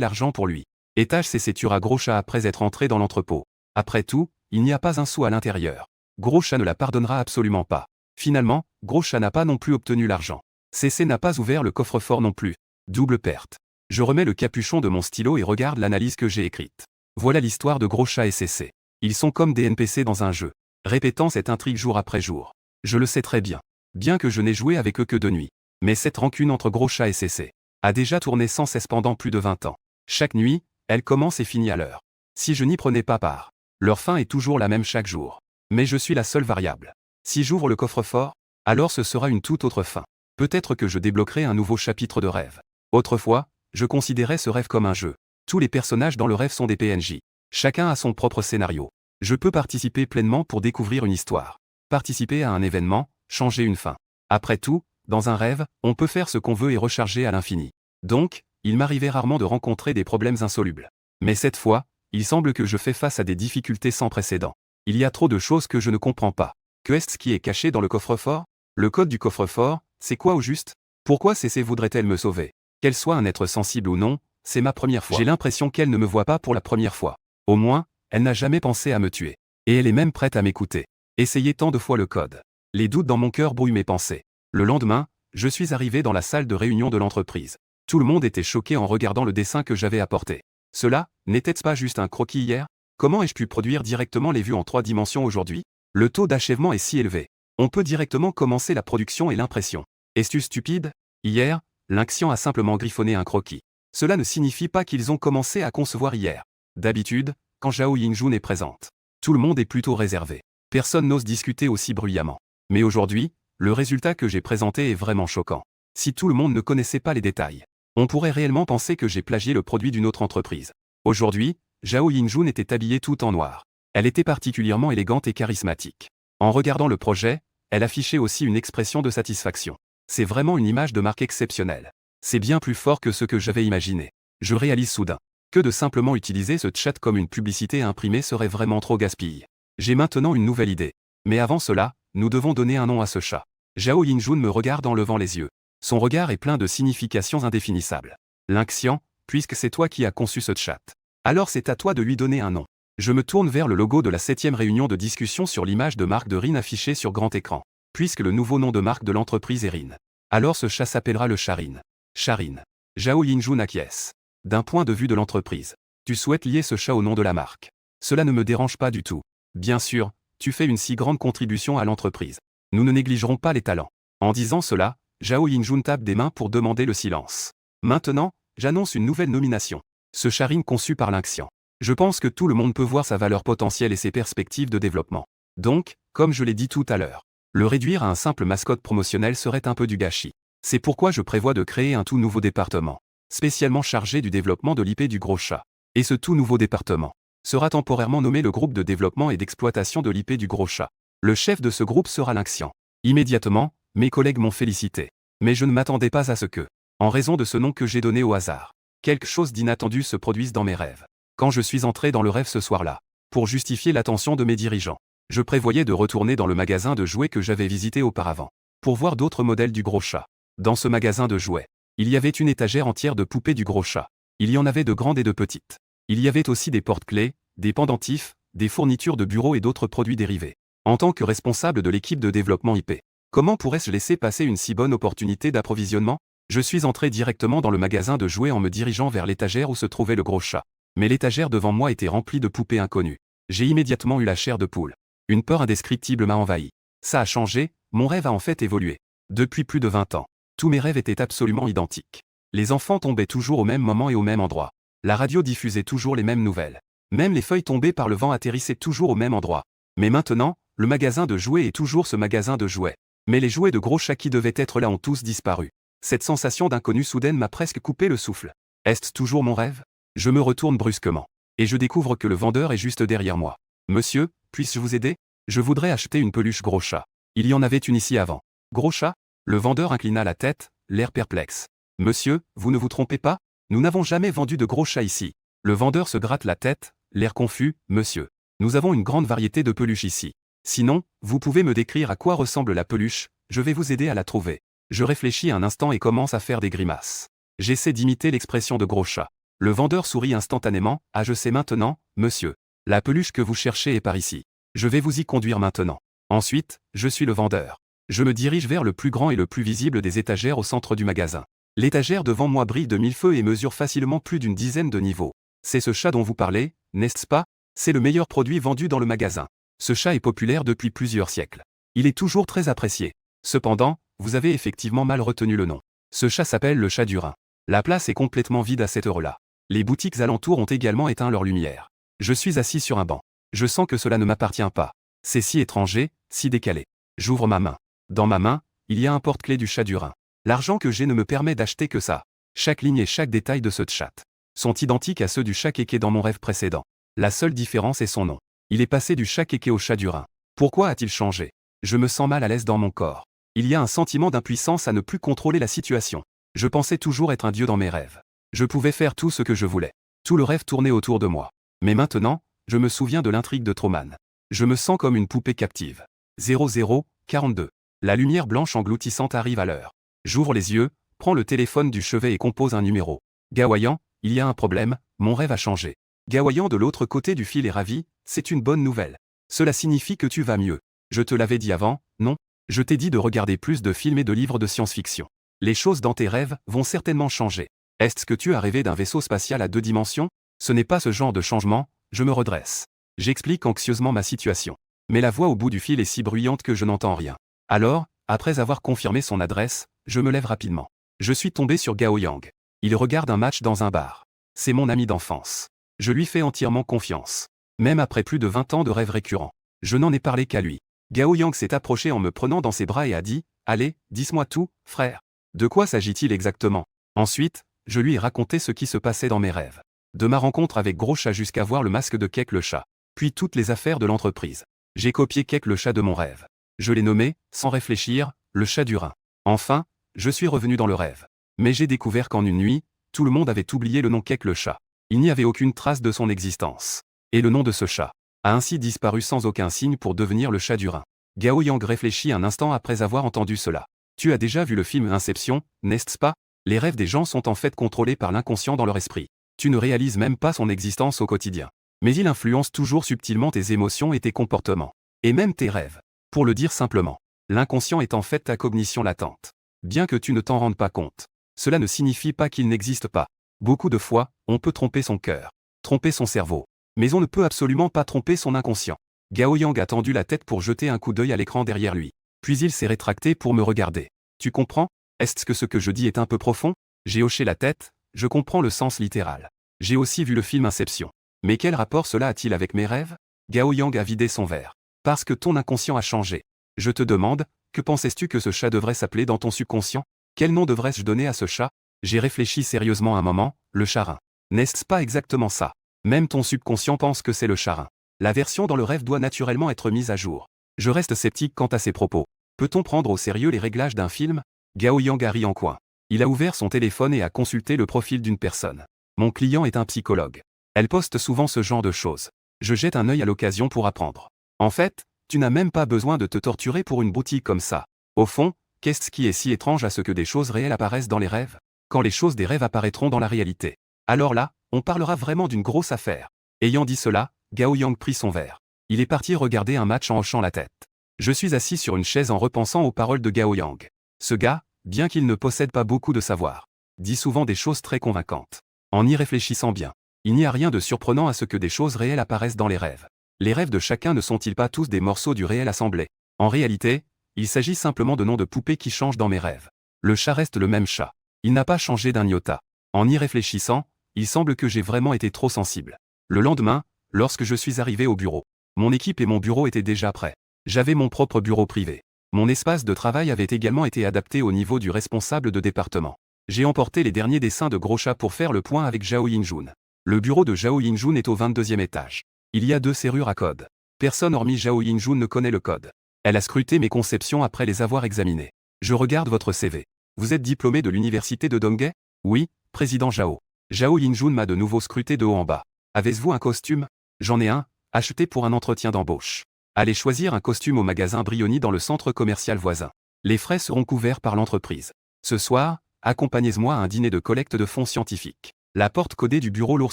l'argent pour lui. Étage CC tuera gros chat après être entré dans l'entrepôt. Après tout, il n'y a pas un sou à l'intérieur. Gros chat ne la pardonnera absolument pas. Finalement, gros chat n'a pas non plus obtenu l'argent. CC n'a pas ouvert le coffre-fort non plus. Double perte. Je remets le capuchon de mon stylo et regarde l'analyse que j'ai écrite. Voilà l'histoire de gros chat et CC. Ils sont comme des NPC dans un jeu, répétant cette intrigue jour après jour. Je le sais très bien. Bien que je n'ai joué avec eux que de nuit. Mais cette rancune entre gros chat et CC a déjà tourné sans cesse pendant plus de 20 ans. Chaque nuit, elle commence et finit à l'heure. Si je n'y prenais pas part, leur fin est toujours la même chaque jour. Mais je suis la seule variable. Si j'ouvre le coffre-fort, alors ce sera une toute autre fin. Peut-être que je débloquerai un nouveau chapitre de rêve. Autrefois, je considérais ce rêve comme un jeu. Tous les personnages dans le rêve sont des PNJ. Chacun a son propre scénario. Je peux participer pleinement pour découvrir une histoire. Participer à un événement, changer une fin. Après tout, dans un rêve, on peut faire ce qu'on veut et recharger à l'infini. Donc, il m'arrivait rarement de rencontrer des problèmes insolubles. Mais cette fois, il semble que je fais face à des difficultés sans précédent. Il y a trop de choses que je ne comprends pas. Que est-ce qui est caché dans le coffre-fort? Le code du coffre-fort, c'est quoi au juste? Pourquoi CC voudrait-elle me sauver? Qu'elle soit un être sensible ou non, c'est ma première fois. J'ai l'impression qu'elle ne me voit pas pour la première fois. Au moins, elle n'a jamais pensé à me tuer. Et elle est même prête à m'écouter. Essayer tant de fois le code. Les doutes dans mon cœur brouillent mes pensées. Le lendemain, je suis arrivé dans la salle de réunion de l'entreprise. Tout le monde était choqué en regardant le dessin que j'avais apporté. Cela, n'était-ce pas juste un croquis hier? Comment ai-je pu produire directement les vues en 3 dimensions aujourd'hui? Le taux d'achèvement est si élevé. On peut directement commencer la production et l'impression. Es-tu stupide? Hier, Lynxian a simplement griffonné un croquis. Cela ne signifie pas qu'ils ont commencé à concevoir hier. D'habitude, quand Zhao Yingjun est présente, tout le monde est plutôt réservé. Personne n'ose discuter aussi bruyamment. Mais aujourd'hui, le résultat que j'ai présenté est vraiment choquant. Si tout le monde ne connaissait pas les détails, on pourrait réellement penser que j'ai plagié le produit d'une autre entreprise. Aujourd'hui, Zhao Yingjun était habillée tout en noir. Elle était particulièrement élégante et charismatique. En regardant le projet, elle affichait aussi une expression de satisfaction. C'est vraiment une image de marque exceptionnelle. C'est bien plus fort que ce que j'avais imaginé. Je réalise soudain que de simplement utiliser ce chat comme une publicité imprimée serait vraiment trop gaspille. J'ai maintenant une nouvelle idée. Mais avant cela, nous devons donner un nom à ce chat. Zhao Yinjun me regarde en levant les yeux. Son regard est plein de significations indéfinissables. Lynxian, puisque c'est toi qui as conçu ce chat. Alors c'est à toi de lui donner un nom. Je me tourne vers le logo de la 7e réunion de discussion sur l'image de marque de RIN affichée sur grand écran. Puisque le nouveau nom de marque de l'entreprise est RIN. Alors ce chat s'appellera le chat RIN. Chat RIN. Zhao Yinjun acquiesce. D'un point de vue de l'entreprise, tu souhaites lier ce chat au nom de la marque. Cela ne me dérange pas du tout. Bien sûr, tu fais une si grande contribution à l'entreprise. Nous ne négligerons pas les talents. En disant cela, Zhao Yinjun tape des mains pour demander le silence. Maintenant, j'annonce une nouvelle nomination. Ce chat RIN conçu par Lynxian. Je pense que tout le monde peut voir sa valeur potentielle et ses perspectives de développement. Donc, comme je l'ai dit tout à l'heure, le réduire à un simple mascotte promotionnel serait un peu du gâchis. C'est pourquoi je prévois de créer un tout nouveau département, spécialement chargé du développement de l'IP du gros chat. Et ce tout nouveau département sera temporairement nommé le groupe de développement et d'exploitation de l'IP du gros chat. Le chef de ce groupe sera Lynxian. Immédiatement, mes collègues m'ont félicité. Mais je ne m'attendais pas à ce que, en raison de ce nom que j'ai donné au hasard, quelque chose d'inattendu se produise dans mes rêves. Quand je suis entré dans le rêve ce soir-là, pour justifier l'attention de mes dirigeants, je prévoyais de retourner dans le magasin de jouets que j'avais visité auparavant, pour voir d'autres modèles du gros chat. Dans ce magasin de jouets, il y avait une étagère entière de poupées du gros chat. Il y en avait de grandes et de petites. Il y avait aussi des porte-clés, des pendentifs, des fournitures de bureau et d'autres produits dérivés. En tant que responsable de l'équipe de développement IP, comment pourrais-je laisser passer une si bonne opportunité d'approvisionnement? Je suis entré directement dans le magasin de jouets en me dirigeant vers l'étagère où se trouvait le gros chat. Mais l'étagère devant moi était remplie de poupées inconnues. J'ai immédiatement eu la chair de poule. Une peur indescriptible m'a envahi. Ça a changé, mon rêve a en fait évolué. Depuis plus de 20 ans, tous mes rêves étaient absolument identiques. Les enfants tombaient toujours au même moment et au même endroit. La radio diffusait toujours les mêmes nouvelles. Même les feuilles tombées par le vent atterrissaient toujours au même endroit. Mais maintenant, le magasin de jouets est toujours ce magasin de jouets. Mais les jouets de gros chat qui devaient être là ont tous disparu. Cette sensation d'inconnu soudaine m'a presque coupé le souffle. Est-ce toujours mon rêve? Je me retourne brusquement. Et je découvre que le vendeur est juste derrière moi. Monsieur, puis-je vous aider? Je voudrais acheter une peluche gros chat. Il y en avait une ici avant. Gros chat? Le vendeur inclina la tête, l'air perplexe. Monsieur, vous ne vous trompez pas? Nous n'avons jamais vendu de gros chats ici. Le vendeur se gratte la tête, l'air confus. Monsieur, nous avons une grande variété de peluches ici. Sinon, vous pouvez me décrire à quoi ressemble la peluche, je vais vous aider à la trouver. Je réfléchis un instant et commence à faire des grimaces. J'essaie d'imiter l'expression de gros chat. Le vendeur sourit instantanément. Ah, je sais maintenant, monsieur. La peluche que vous cherchez est par ici. Je vais vous y conduire maintenant. Ensuite, je suis le vendeur. Je me dirige vers le plus grand et le plus visible des étagères au centre du magasin. L'étagère devant moi brille de 1000 feux et mesure facilement plus d'une dizaine de niveaux. C'est ce chat dont vous parlez, n'est-ce pas? C'est le meilleur produit vendu dans le magasin. Ce chat est populaire depuis plusieurs siècles. Il est toujours très apprécié. Cependant, vous avez effectivement mal retenu le nom. Ce chat s'appelle le chat du Rhin. La place est complètement vide à cette heure-là. Les boutiques alentours ont également éteint leur lumière. Je suis assis sur un banc. Je sens que cela ne m'appartient pas. C'est si étranger, si décalé. J'ouvre ma main. Dans ma main, il y a un porte-clés du chat du Rhin. L'argent que j'ai ne me permet d'acheter que ça. Chaque ligne et chaque détail de ce chat sont identiques à ceux du chat kéké dans mon rêve précédent. La seule différence est son nom. Il est passé du chat kéké au chat du Rhin. Pourquoi a-t-il changé? Je me sens mal à l'aise dans mon corps. Il y a un sentiment d'impuissance à ne plus contrôler la situation. Je pensais toujours être un dieu dans mes rêves. Je pouvais faire tout ce que je voulais. Tout le rêve tournait autour de moi. Mais maintenant, je me souviens de l'intrigue de Truman. Je me sens comme une poupée captive. 0042. La lumière blanche engloutissante arrive à l'heure. J'ouvre les yeux, prends le téléphone du chevet et compose un numéro. Gawayan, il y a un problème, mon rêve a changé. Gawayan de l'autre côté du fil est ravi, c'est une bonne nouvelle. Cela signifie que tu vas mieux. Je te l'avais dit avant, non? Je t'ai dit de regarder plus de films et de livres de science-fiction. Les choses dans tes rêves vont certainement changer. Est-ce que tu as rêvé d'un vaisseau spatial à 2 dimensions? Ce n'est pas ce genre de changement, je me redresse. J'explique anxieusement ma situation. Mais la voix au bout du fil est si bruyante que je n'entends rien. Alors, après avoir confirmé son adresse, je me lève rapidement. Je suis tombé sur Gao Yang. Il regarde un match dans un bar. C'est mon ami d'enfance. Je lui fais entièrement confiance. Même après plus de 20 ans de rêves récurrents. Je n'en ai parlé qu'à lui. Gao Yang s'est approché en me prenant dans ses bras et a dit « Allez, dis-moi tout, frère. De quoi s'agit-il exactement ?» Ensuite, je lui ai raconté ce qui se passait dans mes rêves. De ma rencontre avec Gros Chat jusqu'à voir le masque de Kek le chat. Puis toutes les affaires de l'entreprise. J'ai copié Kek le chat de mon rêve. Je l'ai nommé, sans réfléchir, le chat du Rhin. Enfin, je suis revenu dans le rêve. Mais j'ai découvert qu'en une nuit, Tout le monde avait oublié le nom Cake le chat. Il n'y avait aucune trace de son existence. Et le nom de ce chat a ainsi disparu sans aucun signe pour devenir le chat du Rhin. Gao Yang réfléchit un instant après avoir entendu cela. Tu as déjà vu le film Inception, n'est-ce pas? Les rêves des gens sont en fait contrôlés par l'inconscient dans leur esprit. Tu ne réalises même pas son existence au quotidien. Mais il influence toujours subtilement tes émotions et tes comportements. Et même tes rêves. Pour le dire simplement, l'inconscient est en fait ta cognition latente. Bien que tu ne t'en rendes pas compte, cela ne signifie pas qu'il n'existe pas. Beaucoup de fois, on peut tromper son cœur, tromper son cerveau. Mais on ne peut absolument pas tromper son inconscient. Gao Yang a tendu la tête pour jeter un coup d'œil à l'écran derrière lui. Puis il s'est rétracté pour me regarder. Tu comprends? Est-ce que ce que je dis est un peu profond? J'ai hoché la tête, je comprends le sens littéral. J'ai aussi vu le film Inception. Mais quel rapport cela a-t-il avec mes rêves? Gao Yang a vidé son verre. Parce que ton inconscient a changé. Je te demande, que pensais-tu que ce chat devrait s'appeler dans ton subconscient? Quel nom devrais-je donner à ce chat? J'ai réfléchi sérieusement un moment, le charin. N'est-ce pas exactement ça? Même ton subconscient pense que c'est le charin. La version dans le rêve doit naturellement être mise à jour. Je reste sceptique quant à ces propos. Peut-on prendre au sérieux les réglages d'un film? Gao Yang a ri en coin. Il a ouvert son téléphone et a consulté le profil d'une personne. Mon client est un psychologue. Elle poste souvent ce genre de choses. Je jette un œil à l'occasion pour apprendre. En fait, tu n'as même pas besoin de te torturer pour une boutique comme ça. Au fond, qu'est-ce qui est si étrange à ce que des choses réelles apparaissent dans les rêves? Quand les choses des rêves apparaîtront dans la réalité. Alors là, on parlera vraiment d'une grosse affaire. Ayant dit cela, Gao Yang prit son verre. Il est parti regarder un match en hochant la tête. Je suis assis sur une chaise en repensant aux paroles de Gao Yang. Ce gars, bien qu'il ne possède pas beaucoup de savoir, dit souvent des choses très convaincantes. En y réfléchissant bien, il n'y a rien de surprenant à ce que des choses réelles apparaissent dans les rêves. Les rêves de chacun ne sont-ils pas tous des morceaux du réel assemblés? En réalité, il s'agit simplement de noms de poupées qui changent dans mes rêves. Le chat reste le même chat. Il n'a pas changé d'un iota. En y réfléchissant, il semble que j'ai vraiment été trop sensible. Le lendemain, lorsque je suis arrivé au bureau, mon équipe et mon bureau étaient déjà prêts. J'avais mon propre bureau privé. Mon espace de travail avait également été adapté au niveau du responsable de département. J'ai emporté les derniers dessins de gros chats pour faire le point avec Zhao Yinjun. Le bureau de Zhao Yinjun est au 22e étage. Il y a 2 serrures à code. Personne hormis Zhao Yinjun ne connaît le code. Elle a scruté mes conceptions après les avoir examinées. Je regarde votre CV. Vous êtes diplômé de l'université de Donghae? Oui, président Zhao. Zhao Yinjun m'a de nouveau scruté de haut en bas. Avez-vous un costume? J'en ai un, acheté pour un entretien d'embauche. Allez choisir un costume au magasin Brioni dans le centre commercial voisin. Les frais seront couverts par l'entreprise. Ce soir, accompagnez-moi à un dîner de collecte de fonds scientifiques. La porte codée du bureau lourd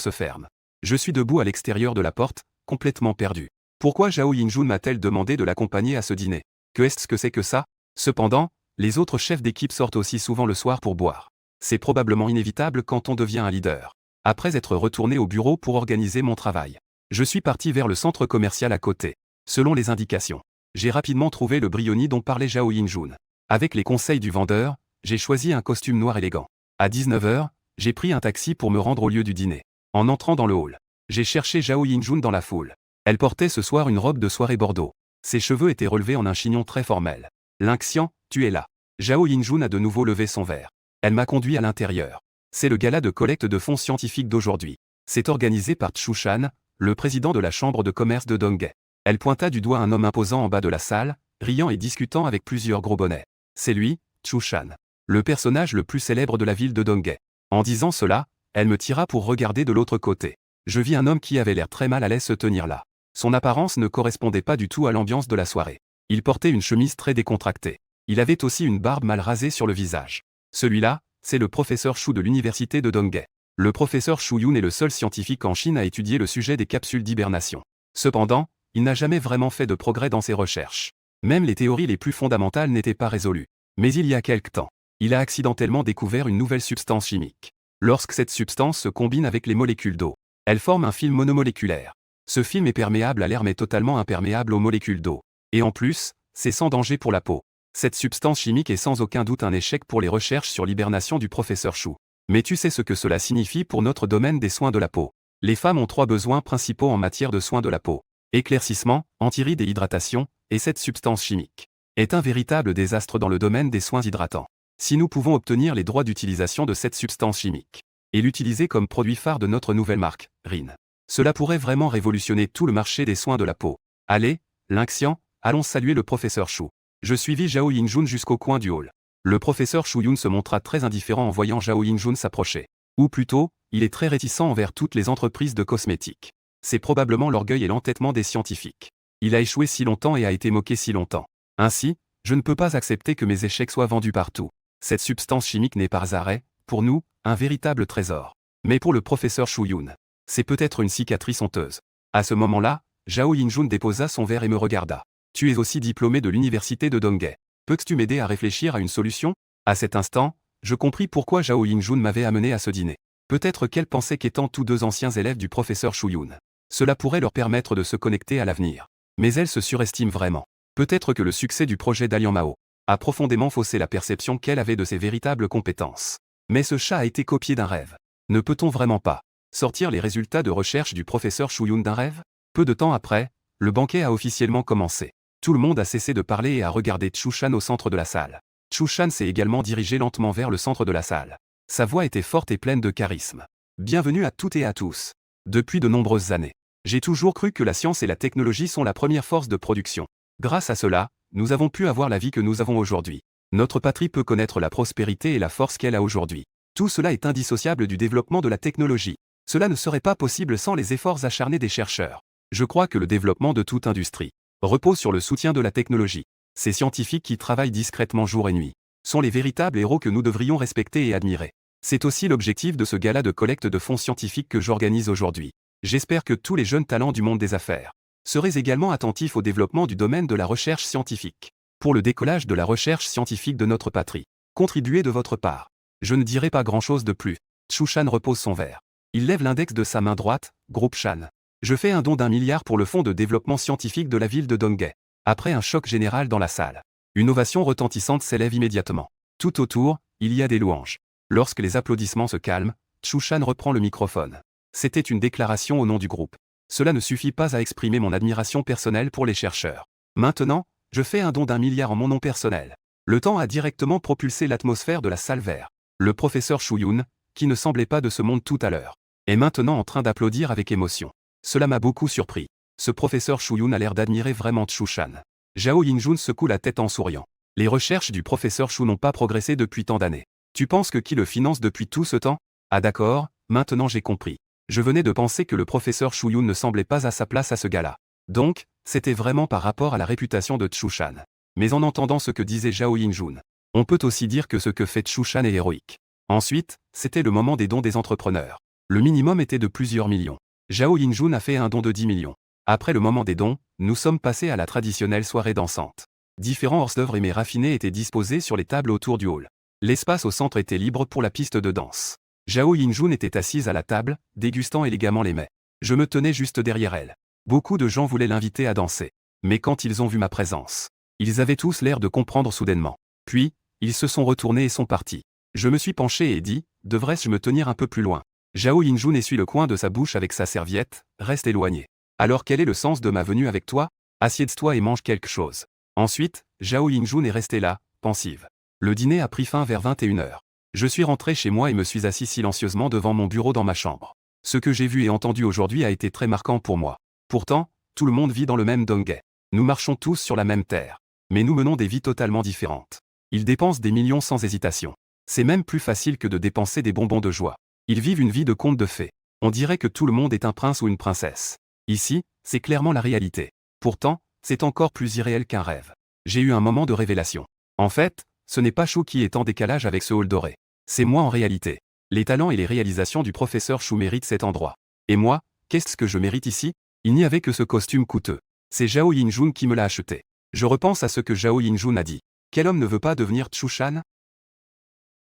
se ferme. Je suis debout à l'extérieur de la porte, complètement perdu. Pourquoi Zhao Yinjun m'a-t-elle demandé de l'accompagner à ce dîner? Qu'est-ce que c'est que ça? Cependant, les autres chefs d'équipe sortent aussi souvent le soir pour boire. C'est probablement inévitable quand on devient un leader. Après être retourné au bureau pour organiser mon travail, je suis parti vers le centre commercial à côté. Selon les indications, j'ai rapidement trouvé le Brioni dont parlait Zhao Yinjun. Avec les conseils du vendeur, j'ai choisi un costume noir élégant. À 19 h, j'ai pris un taxi pour me rendre au lieu du dîner. En entrant dans le hall, j'ai cherché Zhao Yinjun dans la foule. Elle portait ce soir une robe de soirée bordeaux. Ses cheveux étaient relevés en un chignon très formel. Linxian, tu es là. Zhao Yinjun a de nouveau levé son verre. Elle m'a conduit à l'intérieur. C'est le gala de collecte de fonds scientifiques d'aujourd'hui. C'est organisé par Chu Shan, le président de la chambre de commerce de Donghae. Elle pointa du doigt un homme imposant en bas de la salle, riant et discutant avec plusieurs gros bonnets. C'est lui, Chu Shan, le personnage le plus célèbre de la ville de Donghae. En disant cela, elle me tira pour regarder de l'autre côté. Je vis un homme qui avait l'air très mal à l'aise se tenir là. Son apparence ne correspondait pas du tout à l'ambiance de la soirée. Il portait une chemise très décontractée. Il avait aussi une barbe mal rasée sur le visage. Celui-là, c'est le professeur Shu de l'université de Donghae. Le professeur Shu Yun est le seul scientifique en Chine à étudier le sujet des capsules d'hibernation. Cependant, il n'a jamais vraiment fait de progrès dans ses recherches. Même les théories les plus fondamentales n'étaient pas résolues. Mais il y a quelque temps, il a accidentellement découvert une nouvelle substance chimique. Lorsque cette substance se combine avec les molécules d'eau, elle forme un film monomoléculaire. Ce film est perméable à l'air mais totalement imperméable aux molécules d'eau. Et en plus, c'est sans danger pour la peau. Cette substance chimique est sans aucun doute un échec pour les recherches sur l'hibernation du professeur Shu. Mais tu sais ce que cela signifie pour notre domaine des soins de la peau. Les femmes ont 3 besoins principaux en matière de soins de la peau. Éclaircissement, antiride et hydratation, et cette substance chimique est un véritable désastre dans le domaine des soins hydratants. Si nous pouvons obtenir les droits d'utilisation de cette substance chimique et l'utiliser comme produit phare de notre nouvelle marque, Rin, cela pourrait vraiment révolutionner tout le marché des soins de la peau. Allez, Linxian, allons saluer le professeur Shu. Je suivis Zhao Yinjun jusqu'au coin du hall. Le professeur Shu Yun se montra très indifférent en voyant Zhao Yinjun s'approcher. Ou plutôt, il est très réticent envers toutes les entreprises de cosmétiques. C'est probablement l'orgueil et l'entêtement des scientifiques. Il a échoué si longtemps et a été moqué si longtemps. Ainsi, je ne peux pas accepter que mes échecs soient vendus partout. Cette substance chimique n'est par arrêt, pour nous, un véritable trésor. Mais pour le professeur Shu-Yun, c'est peut-être une cicatrice honteuse. À ce moment-là, Zhao Yinjun déposa son verre et me regarda. Tu es aussi diplômé de l'université de Donghae. Peux-tu m'aider à réfléchir à une solution? À cet instant, je compris pourquoi Zhao Yinjun m'avait amené à ce dîner. Peut-être qu'elle pensait qu'étant tous deux anciens élèves du professeur Shu-Yun, cela pourrait leur permettre de se connecter à l'avenir. Mais elle se surestime vraiment. Peut-être que le succès du projet d'Alian Mao a profondément faussé la perception qu'elle avait de ses véritables compétences. Mais ce chat a été copié d'un rêve. Ne peut-on vraiment pas sortir les résultats de recherche du professeur Shu-Yun d'un rêve? Peu de temps après, le banquet a officiellement commencé. Tout le monde a cessé de parler et a regardé Chushan au centre de la salle. Chushan s'est également dirigé lentement vers le centre de la salle. Sa voix était forte et pleine de charisme. Bienvenue à toutes et à tous. Depuis de nombreuses années, j'ai toujours cru que la science et la technologie sont la première force de production. Grâce à cela, nous avons pu avoir la vie que nous avons aujourd'hui. Notre patrie peut connaître la prospérité et la force qu'elle a aujourd'hui. Tout cela est indissociable du développement de la technologie. Cela ne serait pas possible sans les efforts acharnés des chercheurs. Je crois que le développement de toute industrie repose sur le soutien de la technologie. Ces scientifiques qui travaillent discrètement jour et nuit sont les véritables héros que nous devrions respecter et admirer. C'est aussi l'objectif de ce gala de collecte de fonds scientifiques que j'organise aujourd'hui. J'espère que tous les jeunes talents du monde des affaires seraient également attentifs au développement du domaine de la recherche scientifique. Pour le décollage de la recherche scientifique de notre patrie, contribuez de votre part. Je ne dirai pas grand-chose de plus. Chushan repose son verre. Il lève l'index de sa main droite, groupe Shan. Je fais un don d'1 milliard pour le fonds de développement scientifique de la ville de Donghae. Après un choc général dans la salle, une ovation retentissante s'élève immédiatement. Tout autour, il y a des louanges. Lorsque les applaudissements se calment, Chushan reprend le microphone. C'était une déclaration au nom du groupe. Cela ne suffit pas à exprimer mon admiration personnelle pour les chercheurs. Maintenant, je fais un don d'1 milliard en mon nom personnel. Le temps a directement propulsé l'atmosphère de la salle vers le professeur Shu-Yun, qui ne semblait pas de ce monde tout à l'heure, est maintenant en train d'applaudir avec émotion. Cela m'a beaucoup surpris. Ce professeur Shu-Yun a l'air d'admirer vraiment Chushan. Zhao Yinjun secoue la tête en souriant. Les recherches du professeur Shu n'ont pas progressé depuis tant d'années. Tu penses que qui le finance depuis tout ce temps? Ah d'accord, maintenant j'ai compris. Je venais de penser que le professeur Shu-Yun ne semblait pas à sa place à ce gala. Donc, c'était vraiment par rapport à la réputation de Chushan. Mais en entendant ce que disait Zhao Yinjun, on peut aussi dire que ce que fait Chushan est héroïque. Ensuite, c'était le moment des dons des entrepreneurs. Le minimum était de plusieurs millions. Zhao Yinjun a fait un don de 10 millions. Après le moment des dons, nous sommes passés à la traditionnelle soirée dansante. Différents hors-d'œuvre et mets raffinés étaient disposés sur les tables autour du hall. L'espace au centre était libre pour la piste de danse. Zhao Yinjun était assise à la table, dégustant élégamment les mets. Je me tenais juste derrière elle. Beaucoup de gens voulaient l'inviter à danser. Mais quand ils ont vu ma présence, ils avaient tous l'air de comprendre soudainement. Puis, ils se sont retournés et sont partis. Je me suis penché et dit, devrais-je me tenir un peu plus loin? Zhao Yinjun essuie le coin de sa bouche avec sa serviette, reste éloigné. Alors quel est le sens de ma venue avec toi? Assieds-toi et mange quelque chose. Ensuite, Zhao Yinjun est restée là, pensive. Le dîner a pris fin vers 21h. Je suis rentré chez moi et me suis assis silencieusement devant mon bureau dans ma chambre. Ce que j'ai vu et entendu aujourd'hui a été très marquant pour moi. Pourtant, tout le monde vit dans le même Donghae. Nous marchons tous sur la même terre. Mais nous menons des vies totalement différentes. Ils dépensent des millions sans hésitation. C'est même plus facile que de dépenser des bonbons de joie. Ils vivent une vie de conte de fées. On dirait que tout le monde est un prince ou une princesse. Ici, c'est clairement la réalité. Pourtant, c'est encore plus irréel qu'un rêve. J'ai eu un moment de révélation. En fait, ce n'est pas Chou qui est en décalage avec ce hall doré. C'est moi en réalité. Les talents et les réalisations du professeur Chou méritent cet endroit. Et moi, qu'est-ce que je mérite ici? Il n'y avait que ce costume coûteux. C'est Zhao Yinjun qui me l'a acheté. Je repense à ce que Zhao Yinjun a dit. Quel homme ne veut pas devenir Chushan?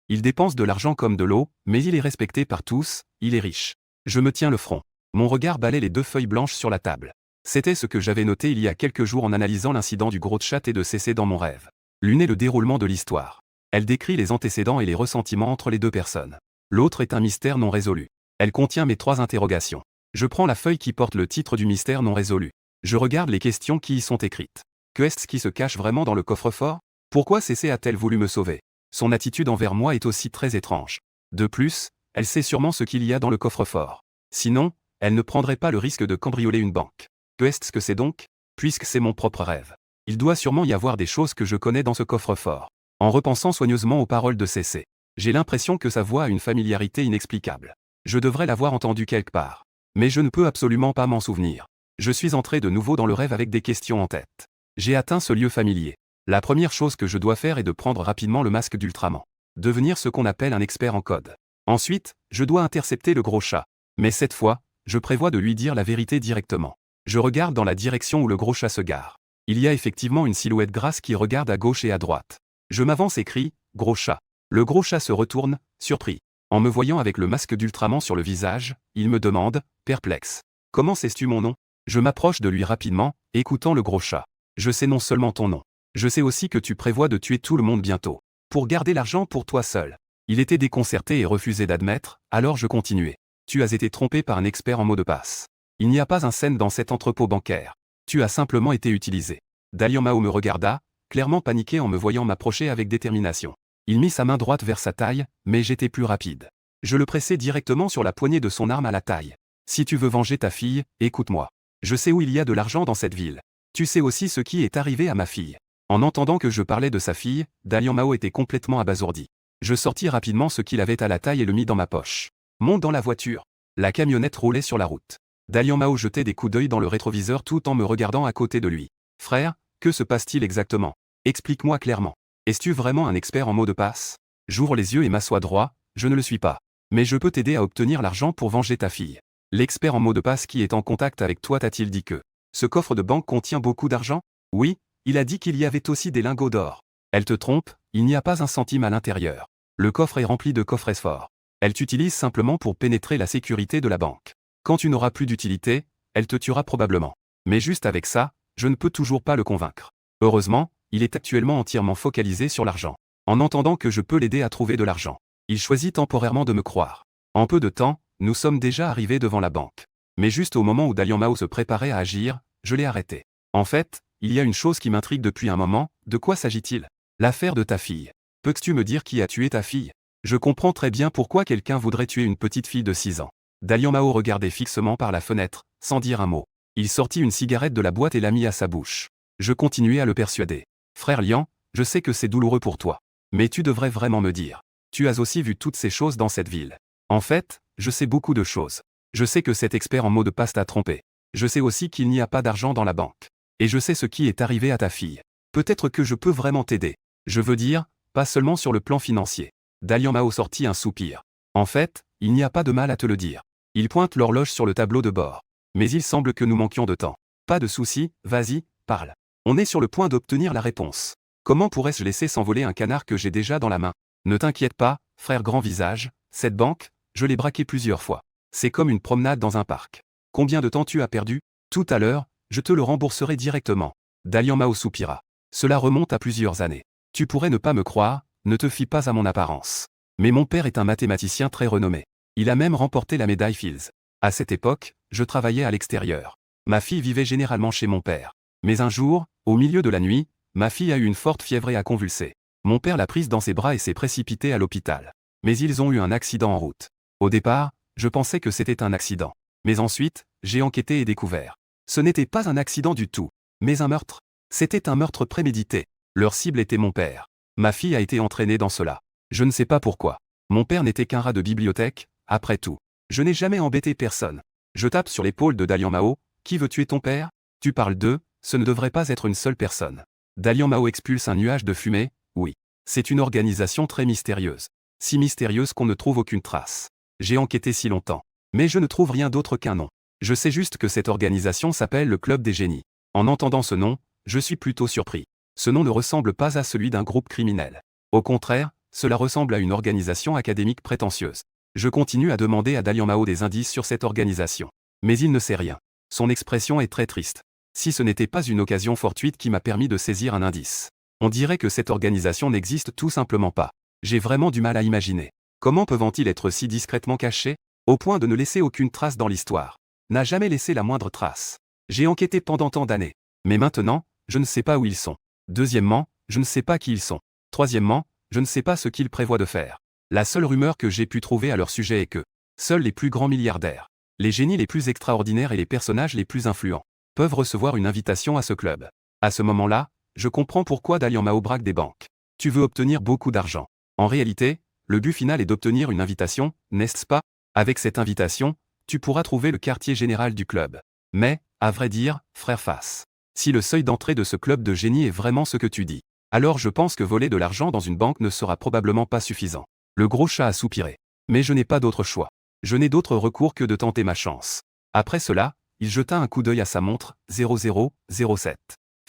Il dépense de l'argent comme de l'eau, mais il est respecté par tous, il est riche. Je me tiens le front. Mon regard balaie les 2 feuilles blanches sur la table. C'était ce que j'avais noté il y a quelques jours en analysant l'incident du gros chat et de CC dans mon rêve. L'une est le déroulement de l'histoire. Elle décrit les antécédents et les ressentiments entre les 2 personnes. L'autre est un mystère non résolu. Elle contient mes 3 interrogations. Je prends la feuille qui porte le titre du mystère non résolu. Je regarde les questions qui y sont écrites. Que est-ce qui se cache vraiment dans le coffre-fort? Pourquoi CC a-t-elle voulu me sauver? Son attitude envers moi est aussi très étrange. De plus, elle sait sûrement ce qu'il y a dans le coffre-fort. Sinon, elle ne prendrait pas le risque de cambrioler une banque. Que est-ce que c'est donc? Puisque c'est mon propre rêve. Il doit sûrement y avoir des choses que je connais dans ce coffre-fort. En repensant soigneusement aux paroles de CC, J'ai l'impression que sa voix a une familiarité inexplicable. Je devrais l'avoir entendue quelque part. Mais je ne peux absolument pas m'en souvenir. Je suis entré de nouveau dans le rêve avec des questions en tête. J'ai atteint ce lieu familier. La première chose que je dois faire est de prendre rapidement le masque d'Ultraman. Devenir ce qu'on appelle un expert en code. Ensuite, je dois intercepter le gros chat. Mais cette fois, je prévois de lui dire la vérité directement. Je regarde dans la direction où le gros chat se gare. Il y a effectivement une silhouette grasse qui regarde à gauche et à droite. Je m'avance et crie « Gros chat ». Le gros chat se retourne, surpris. En me voyant avec le masque d'Ultraman sur le visage, il me demande, perplexe. « Comment sais-tu mon nom ?» Je m'approche de lui rapidement, écoutant le gros chat. « Je sais non seulement ton nom. Je sais aussi que tu prévois de tuer tout le monde bientôt. Pour garder l'argent pour toi seul. » Il était déconcerté et refusait d'admettre, alors je continuais. « Tu as été trompé par un expert en mot de passe. Il n'y a pas un cent dans cet entrepôt bancaire. Tu as simplement été utilisé. » Dalian Mao me regarda, clairement paniqué en me voyant m'approcher avec détermination. Il mit sa main droite vers sa taille, mais j'étais plus rapide. Je le pressai directement sur la poignée de son arme à la taille. « Si tu veux venger ta fille, écoute-moi. Je sais où il y a de l'argent dans cette ville. Tu sais aussi ce qui est arrivé à ma fille. » En entendant que je parlais de sa fille, Dalian Mao était complètement abasourdi. Je sortis rapidement ce qu'il avait à la taille et le mis dans ma poche. Monte dans la voiture. La camionnette roulait sur la route. Dalian Mao jetait des coups d'œil dans le rétroviseur tout en me regardant à côté de lui. « Frère, que se passe-t-il exactement? Explique-moi clairement. Es-tu vraiment un expert en mots de passe ?» J'ouvre les yeux et m'assois droit, je ne le suis pas. Mais je peux t'aider à obtenir l'argent pour venger ta fille. L'expert en mots de passe qui est en contact avec toi t'a-t-il dit que ce coffre de banque contient beaucoup d'argent? Oui, il a dit qu'il y avait aussi des lingots d'or. Elle te trompe, il n'y a pas un centime à l'intérieur. Le coffre est rempli de coffres forts. Elle t'utilise simplement pour pénétrer la sécurité de la banque. Quand tu n'auras plus d'utilité, elle te tuera probablement. Mais juste avec ça, je ne peux toujours pas le convaincre. Heureusement, il est actuellement entièrement focalisé sur l'argent. En entendant que je peux l'aider à trouver de l'argent, il choisit temporairement de me croire. En peu de temps, nous sommes déjà arrivés devant la banque. Mais juste au moment où Dalian Mao se préparait à agir, je l'ai arrêté. En fait, il y a une chose qui m'intrigue depuis un moment, de quoi s'agit-il? L'affaire de ta fille. Peux-tu me dire qui a tué ta fille? Je comprends très bien pourquoi quelqu'un voudrait tuer une petite fille de 6 ans. Dalian Mao regardait fixement par la fenêtre, sans dire un mot. Il sortit une cigarette de la boîte et la mit à sa bouche. Je continuai à le persuader. Frère Lian, je sais que c'est douloureux pour toi. Mais tu devrais vraiment me dire. Tu as aussi vu toutes ces choses dans cette ville. En fait, je sais beaucoup de choses. Je sais que cet expert en mots de passe t'a trompé. Je sais aussi qu'il n'y a pas d'argent dans la banque. Et je sais ce qui est arrivé à ta fille. Peut-être que je peux vraiment t'aider. Je veux dire, pas seulement sur le plan financier. Dalian Mao sortit un soupir. En fait, il n'y a pas de mal à te le dire. Il pointe l'horloge sur le tableau de bord. Mais il semble que nous manquions de temps. Pas de souci, vas-y, parle. On est sur le point d'obtenir la réponse. Comment pourrais-je laisser s'envoler un canard que j'ai déjà dans la main? Ne t'inquiète pas, frère grand visage, cette banque, je l'ai braquée plusieurs fois. C'est comme une promenade dans un parc. Combien de temps tu as perdu? Tout à l'heure, je te le rembourserai directement. Dalian Mao soupira. Cela remonte à plusieurs années. Tu pourrais ne pas me croire, ne te fie pas à mon apparence. Mais mon père est un mathématicien très renommé. Il a même remporté la médaille Fields. À cette époque, je travaillais à l'extérieur. Ma fille vivait généralement chez mon père. Mais un jour, au milieu de la nuit, ma fille a eu une forte fièvre et a convulsé. Mon père l'a prise dans ses bras et s'est précipité à l'hôpital. Mais ils ont eu un accident en route. Au départ, je pensais que c'était un accident. Mais ensuite, j'ai enquêté et découvert. Ce n'était pas un accident du tout, mais un meurtre. C'était un meurtre prémédité. Leur cible était mon père. Ma fille a été entraînée dans cela. Je ne sais pas pourquoi. Mon père n'était qu'un rat de bibliothèque, après tout. Je n'ai jamais embêté personne. Je tape sur l'épaule de Dalian Mao. Qui veut tuer ton père? Tu parles d'eux, ce ne devrait pas être une seule personne. Dalian Mao expulse un nuage de fumée. Oui. C'est une organisation très mystérieuse. Si mystérieuse qu'on ne trouve aucune trace. J'ai enquêté si longtemps. Mais je ne trouve rien d'autre qu'un nom. Je sais juste que cette organisation s'appelle le Club des Génies. En entendant ce nom, je suis plutôt surpris. Ce nom ne ressemble pas à celui d'un groupe criminel. Au contraire, cela ressemble à une organisation académique prétentieuse. Je continue à demander à Dalian Mao des indices sur cette organisation. Mais il ne sait rien. Son expression est très triste. Si ce n'était pas une occasion fortuite qui m'a permis de saisir un indice. On dirait que cette organisation n'existe tout simplement pas. J'ai vraiment du mal à imaginer. Comment peuvent-ils être si discrètement cachés, au point de ne laisser aucune trace dans l'histoire? N'a jamais laissé la moindre trace. J'ai enquêté pendant tant d'années. Mais maintenant, je ne sais pas où ils sont. Deuxièmement, je ne sais pas qui ils sont. Troisièmement, je ne sais pas ce qu'ils prévoient de faire. La seule rumeur que j'ai pu trouver à leur sujet est que seuls les plus grands milliardaires, les génies les plus extraordinaires et les personnages les plus influents peuvent recevoir une invitation à ce club. À ce moment-là, je comprends pourquoi Dalian Mao braque des banques. Tu veux obtenir beaucoup d'argent. En réalité, le but final est d'obtenir une invitation, n'est-ce pas? Avec cette invitation, tu pourras trouver le quartier général du club. Mais, à vrai dire, frère Face, si le seuil d'entrée de ce club de génie est vraiment ce que tu dis, alors je pense que voler de l'argent dans une banque ne sera probablement pas suffisant. Le gros chat a soupiré. Mais je n'ai pas d'autre choix. Je n'ai d'autre recours que de tenter ma chance. Après cela, il jeta un coup d'œil à sa montre, 0007.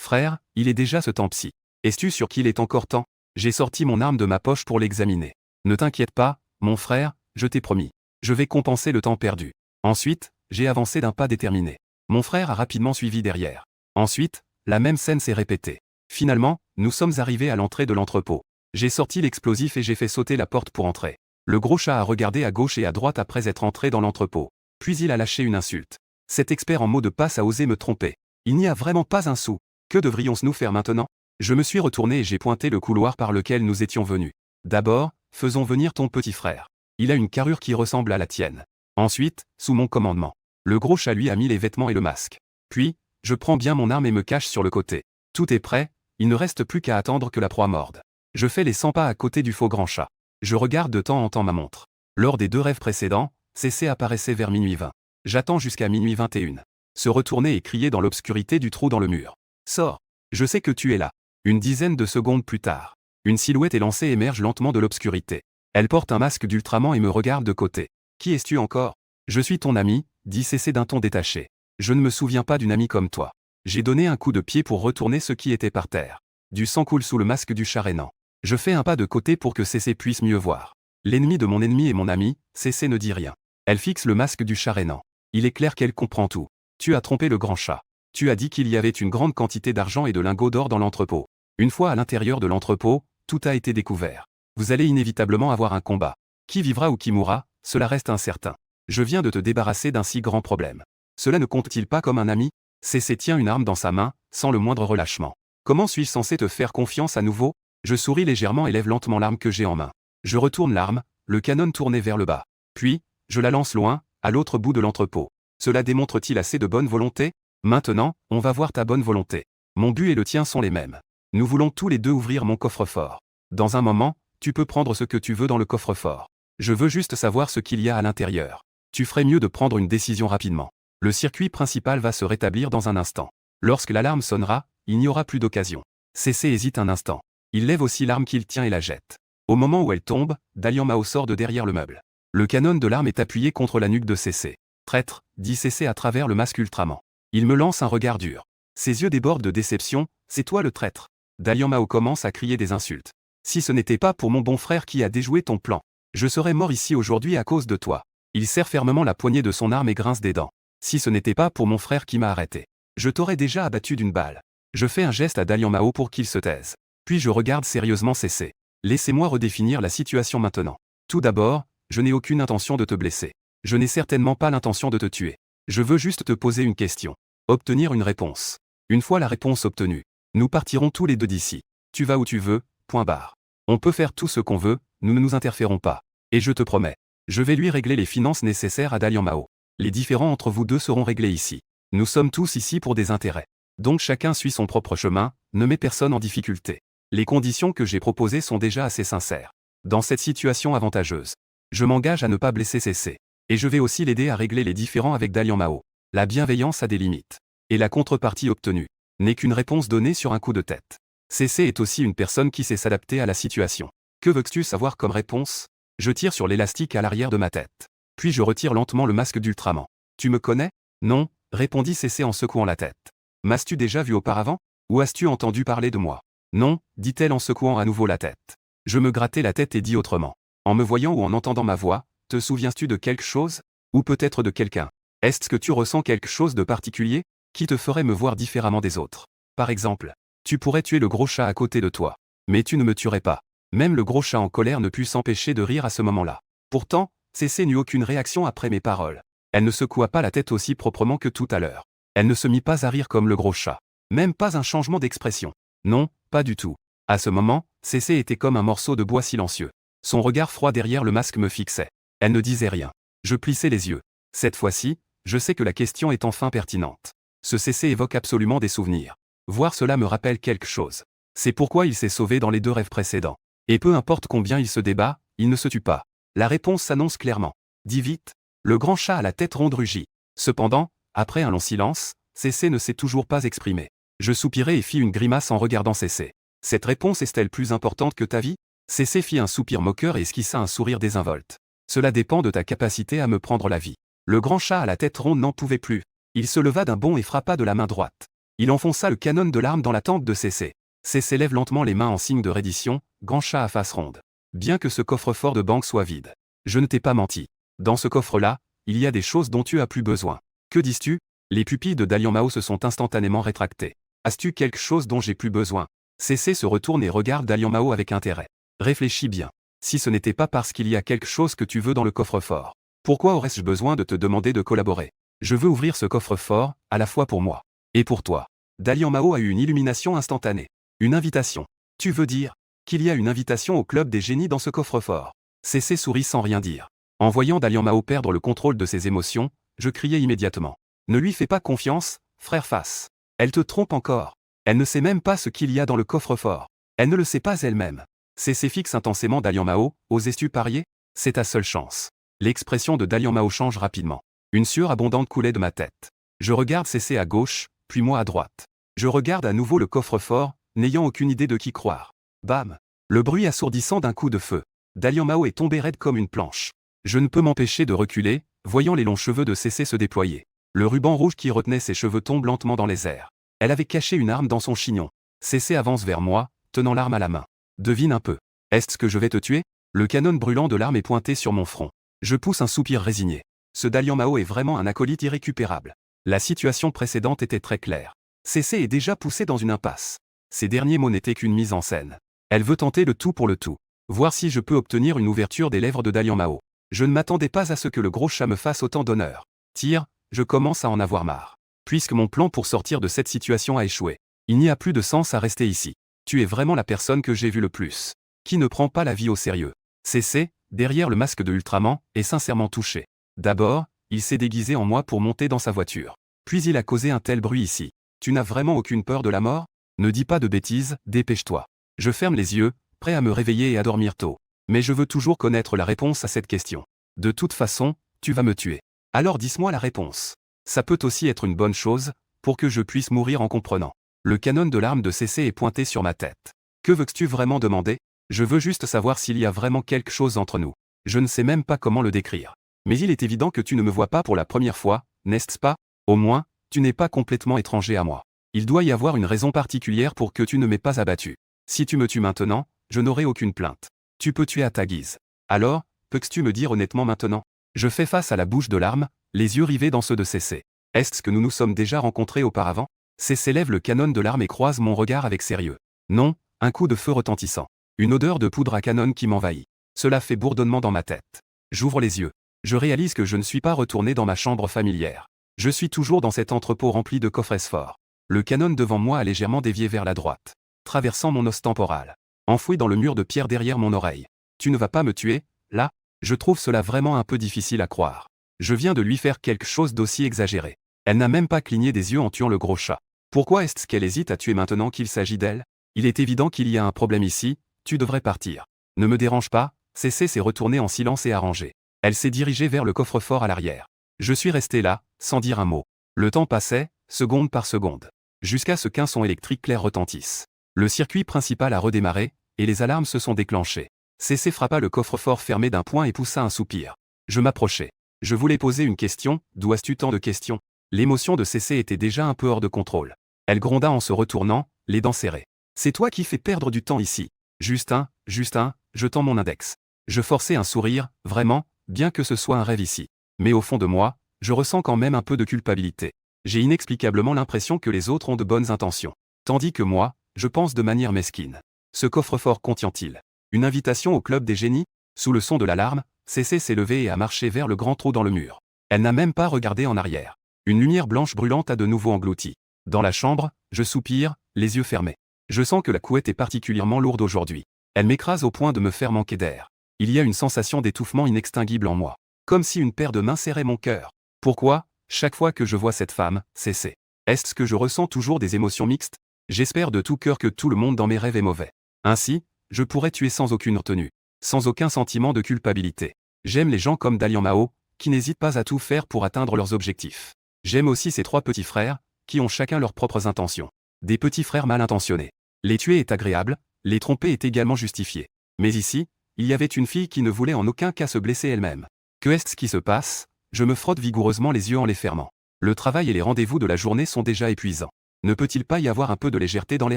Frère, il est déjà ce temps-ci. Es-tu sûr qu'il est encore temps? J'ai sorti mon arme de ma poche pour l'examiner. Ne t'inquiète pas, mon frère, je t'ai promis. Je vais compenser le temps perdu. Ensuite, j'ai avancé d'un pas déterminé. Mon frère a rapidement suivi derrière. Ensuite, la même scène s'est répétée. Finalement, nous sommes arrivés à l'entrée de l'entrepôt. J'ai sorti l'explosif et j'ai fait sauter la porte pour entrer. Le gros chat a regardé à gauche et à droite après être entré dans l'entrepôt. Puis il a lâché une insulte. Cet expert en mots de passe a osé me tromper. Il n'y a vraiment pas un sou. Que devrions-nous faire maintenant? Je me suis retourné et j'ai pointé le couloir par lequel nous étions venus. D'abord, faisons venir ton petit frère. Il a une carrure qui ressemble à la tienne. Ensuite, sous mon commandement. Le gros chat lui a mis les vêtements et le masque. Puis, je prends bien mon arme et me cache sur le côté. Tout est prêt, il ne reste plus qu'à attendre que la proie morde. Je fais les 100 pas à côté du faux grand chat. Je regarde de temps en temps ma montre. Lors des 2 rêves précédents, CC apparaissait vers minuit 20. J'attends jusqu'à minuit 21. Se retourner et crier dans l'obscurité du trou dans le mur. Sors. Je sais que tu es là. Une dizaine de secondes plus tard. Une silhouette élancée émerge lentement de l'obscurité. Elle porte un masque d'Ultraman et me regarde de côté. Qui es-tu encore? Je suis ton ami, dit CC d'un ton détaché. Je ne me souviens pas d'une amie comme toi. J'ai donné un coup de pied pour retourner ce qui était par terre. Du sang coule sous le masque du chat rhénan. Je fais un pas de côté pour que CC puisse mieux voir. L'ennemi de mon ennemi est mon ami, CC ne dit rien. Elle fixe le masque du chat rhénan. Il est clair qu'elle comprend tout. Tu as trompé le grand chat. Tu as dit qu'il y avait une grande quantité d'argent et de lingots d'or dans l'entrepôt. Une fois à l'intérieur de l'entrepôt, tout a été découvert. Vous allez inévitablement avoir un combat. Qui vivra ou qui mourra, cela reste incertain. Je viens de te débarrasser d'un si grand problème. Cela ne compte-t-il pas comme un ami? CC tient une arme dans sa main, sans le moindre relâchement. Comment suis-je censé te faire confiance à nouveau? Je souris légèrement et lève lentement l'arme que j'ai en main. Je retourne l'arme, le canon tourné vers le bas. Puis, je la lance loin, à l'autre bout de l'entrepôt. Cela démontre-t-il assez de bonne volonté? Maintenant, on va voir ta bonne volonté. Mon but et le tien sont les mêmes. Nous voulons tous les deux ouvrir mon coffre-fort. Dans un moment, tu peux prendre ce que tu veux dans le coffre-fort. Je veux juste savoir ce qu'il y a à l'intérieur. Tu ferais mieux de prendre une décision rapidement. Le circuit principal va se rétablir dans un instant. Lorsque l'alarme sonnera, il n'y aura plus d'occasion. CC hésite un instant. Il lève aussi l'arme qu'il tient et la jette. Au moment où elle tombe, Dalian Mao sort de derrière le meuble. Le canon de l'arme est appuyé contre la nuque de CC. Traître, dit CC à travers le masque Ultraman. Il me lance un regard dur. Ses yeux débordent de déception. C'est toi le traître. Dalian Mao commence à crier des insultes. Si ce n'était pas pour mon bon frère qui a déjoué ton plan, je serais mort ici aujourd'hui à cause de toi. Il serre fermement la poignée de son arme et grince des dents. Si ce n'était pas pour mon frère qui m'a arrêté, je t'aurais déjà abattu d'une balle. Je fais un geste à Dalian Mao pour qu'il se taise. Puis je regarde sérieusement CC. Laissez-moi redéfinir la situation maintenant. Tout d'abord, je n'ai aucune intention de te blesser. Je n'ai certainement pas l'intention de te tuer. Je veux juste te poser une question. Obtenir une réponse. Une fois la réponse obtenue, nous partirons tous les deux d'ici. Tu vas où tu veux, point barre. On peut faire tout ce qu'on veut, nous ne nous interférons pas. Et je te promets, je vais lui régler les finances nécessaires à Dalian Mao. Les différends entre vous deux seront réglés ici. Nous sommes tous ici pour des intérêts. Donc chacun suit son propre chemin, ne met personne en difficulté. Les conditions que j'ai proposées sont déjà assez sincères. Dans cette situation avantageuse, je m'engage à ne pas blesser CC. Et je vais aussi l'aider à régler les différends avec Dalian Mao. La bienveillance a des limites. Et la contrepartie obtenue n'est qu'une réponse donnée sur un coup de tête. CC est aussi une personne qui sait s'adapter à la situation. Que veux-tu savoir comme réponse? Je tire sur l'élastique à l'arrière de ma tête. Puis je retire lentement le masque d'Ultraman. Tu me connais? Non, répondit CC en secouant la tête. M'as-tu déjà vu auparavant? Ou as-tu entendu parler de moi? Non, dit-elle en secouant à nouveau la tête. Je me grattai la tête et dis autrement. En me voyant ou en entendant ma voix, te souviens-tu de quelque chose? Ou peut-être de quelqu'un? Est-ce que tu ressens quelque chose de particulier, qui te ferait me voir différemment des autres? Par exemple, tu pourrais tuer le gros chat à côté de toi. Mais tu ne me tuerais pas. Même le gros chat en colère ne put s'empêcher de rire à ce moment-là. Pourtant, CC n'eut aucune réaction après mes paroles. Elle ne secoua pas la tête aussi proprement que tout à l'heure. Elle ne se mit pas à rire comme le gros chat. Même pas un changement d'expression. Non, pas du tout. À ce moment, CC était comme un morceau de bois silencieux. Son regard froid derrière le masque me fixait. Elle ne disait rien. Je plissais les yeux. Cette fois-ci, je sais que la question est enfin pertinente. Ce CC évoque absolument des souvenirs. Voir cela me rappelle quelque chose. C'est pourquoi il s'est sauvé dans les 2 rêves précédents. Et peu importe combien il se débat, il ne se tue pas. La réponse s'annonce clairement. Dis vite. Le grand chat à la tête ronde rugit. Cependant, après un long silence, CC ne s'est toujours pas exprimé. Je soupirai et fis une grimace en regardant CC. Cette réponse est-elle plus importante que ta vie? CC fit un soupir moqueur et esquissa un sourire désinvolte. Cela dépend de ta capacité à me prendre la vie. Le grand chat à la tête ronde n'en pouvait plus. Il se leva d'un bond et frappa de la main droite. Il enfonça le canon de l'arme dans la tempe de CC. CC lève lentement les mains en signe de reddition, grand chat à face ronde. Bien que ce coffre-fort de banque soit vide. Je ne t'ai pas menti. Dans ce coffre-là, il y a des choses dont tu as plus besoin. Que dis-tu? Les pupilles de Dalian Mao se sont instantanément rétractées. As-tu quelque chose dont j'ai plus besoin? CC se retourne et regarde Dalian Mao avec intérêt. Réfléchis bien. Si ce n'était pas parce qu'il y a quelque chose que tu veux dans le coffre-fort, pourquoi aurais-je besoin de te demander de collaborer? Je veux ouvrir ce coffre-fort, à la fois pour moi et pour toi. Dalian Mao a eu une illumination instantanée. Une invitation. Tu veux dire qu'il y a une invitation au club des génies dans ce coffre-fort? CC sourit sans rien dire. En voyant Dalian Mao perdre le contrôle de ses émotions, je criai immédiatement. Ne lui fais pas confiance, frère Face. Elle te trompe encore. Elle ne sait même pas ce qu'il y a dans le coffre-fort. Elle ne le sait pas elle-même. CC fixe intensément Dalian Mao, osais-tu parier? C'est ta seule chance. L'expression de Dalian Mao change rapidement. Une sueur abondante coulait de ma tête. Je regarde CC à gauche, puis moi à droite. Je regarde à nouveau le coffre-fort, n'ayant aucune idée de qui croire. Bam! Le bruit assourdissant d'un coup de feu. Dalian Mao est tombé raide comme une planche. Je ne peux m'empêcher de reculer, voyant les longs cheveux de CC se déployer. Le ruban rouge qui retenait ses cheveux tombe lentement dans les airs. Elle avait caché une arme dans son chignon. CC avance vers moi, tenant l'arme à la main. Devine un peu. Est-ce que je vais te tuer? Le canon brûlant de l'arme est pointé sur mon front. Je pousse un soupir résigné. Ce Dalian Mao est vraiment un acolyte irrécupérable. La situation précédente était très claire. CC est déjà poussé dans une impasse. Ces derniers mots n'étaient qu'une mise en scène. Elle veut tenter le tout pour le tout. Voir si je peux obtenir une ouverture des lèvres de Dalian Mao. Je ne m'attendais pas à ce que le gros chat me fasse autant d'honneur. Tire, je commence à en avoir marre. Puisque mon plan pour sortir de cette situation a échoué. Il n'y a plus de sens à rester ici. Tu es vraiment la personne que j'ai vue le plus. Qui ne prend pas la vie au sérieux. CC, derrière le masque de Ultraman, est sincèrement touché. D'abord, il s'est déguisé en moi pour monter dans sa voiture. Puis il a causé un tel bruit ici. Tu n'as vraiment aucune peur de la mort? Ne dis pas de bêtises, dépêche-toi. Je ferme les yeux, prêt à me réveiller et à dormir tôt. Mais je veux toujours connaître la réponse à cette question. De toute façon, tu vas me tuer. Alors dis-moi la réponse. Ça peut aussi être une bonne chose, pour que je puisse mourir en comprenant. Le canon de l'arme de CC est pointé sur ma tête. Que veux-tu vraiment demander? Je veux juste savoir s'il y a vraiment quelque chose entre nous. Je ne sais même pas comment le décrire. Mais il est évident que tu ne me vois pas pour la première fois, n'est-ce pas? Au moins, tu n'es pas complètement étranger à moi. Il doit y avoir une raison particulière pour que tu ne m'aies pas abattu. Si tu me tues maintenant, je n'aurai aucune plainte. Tu peux tuer à ta guise. Alors, peux-tu me dire honnêtement maintenant? Je fais face à la bouche de l'arme, les yeux rivés dans ceux de CC. Est-ce que nous nous sommes déjà rencontrés auparavant? CC lève le canon de l'arme et croise mon regard avec sérieux. Non, un coup de feu retentissant. Une odeur de poudre à canon qui m'envahit. Cela fait bourdonnement dans ma tête. J'ouvre les yeux. Je réalise que je ne suis pas retourné dans ma chambre familière. Je suis toujours dans cet entrepôt rempli de coffres forts. Le canon devant moi a légèrement dévié vers la droite, traversant mon os temporal. Enfoui dans le mur de pierre derrière mon oreille. Tu ne vas pas me tuer, là? Je trouve cela vraiment un peu difficile à croire. Je viens de lui faire quelque chose d'aussi exagéré. Elle n'a même pas cligné des yeux en tuant le gros chat. Pourquoi est-ce qu'elle hésite à tuer maintenant qu'il s'agit d'elle? Il est évident qu'il y a un problème ici, tu devrais partir. Ne me dérange pas, CC s'est retournée en silence et arrangée. Elle s'est dirigée vers le coffre-fort à l'arrière. Je suis resté là, sans dire un mot. Le temps passait, seconde par seconde. Jusqu'à ce qu'un son électrique clair retentisse. Le circuit principal a redémarré, et les alarmes se sont déclenchées. CC frappa le coffre-fort fermé d'un poing et poussa un soupir. Je m'approchai. Je voulais poser une question, d'où as-tu tant de questions? L'émotion de CC était déjà un peu hors de contrôle. Elle gronda en se retournant, les dents serrées. C'est toi qui fais perdre du temps ici. Justin, je tends mon index. Je forçai un sourire, vraiment, bien que ce soit un rêve ici. Mais au fond de moi, je ressens quand même un peu de culpabilité. J'ai inexplicablement l'impression que les autres ont de bonnes intentions. Tandis que moi, je pense de manière mesquine. Ce coffre-fort contient-il une invitation au club des génies? Sous le son de l'alarme, CC s'est levée et a marché vers le grand trou dans le mur. Elle n'a même pas regardé en arrière. Une lumière blanche brûlante a de nouveau englouti. Dans la chambre, je soupire, les yeux fermés. Je sens que la couette est particulièrement lourde aujourd'hui. Elle m'écrase au point de me faire manquer d'air. Il y a une sensation d'étouffement inextinguible en moi. Comme si une paire de mains serrait mon cœur. Pourquoi, chaque fois que je vois cette femme, CC? Est-ce que je ressens toujours des émotions mixtes? J'espère de tout cœur que tout le monde dans mes rêves est mauvais. Ainsi, je pourrais tuer sans aucune retenue. sans aucun sentiment de culpabilité. J'aime les gens comme Dalian Mao, qui n'hésitent pas à tout faire pour atteindre leurs objectifs. J'aime aussi ces 3 petits frères, qui ont chacun leurs propres intentions. Des petits frères mal intentionnés. Les tuer est agréable, les tromper est également justifié. Mais ici, il y avait une fille qui ne voulait en aucun cas se blesser elle-même. Que est-ce qui se passe? Je me frotte vigoureusement les yeux en les fermant. Le travail et les rendez-vous de la journée sont déjà épuisants. Ne peut-il pas y avoir un peu de légèreté dans les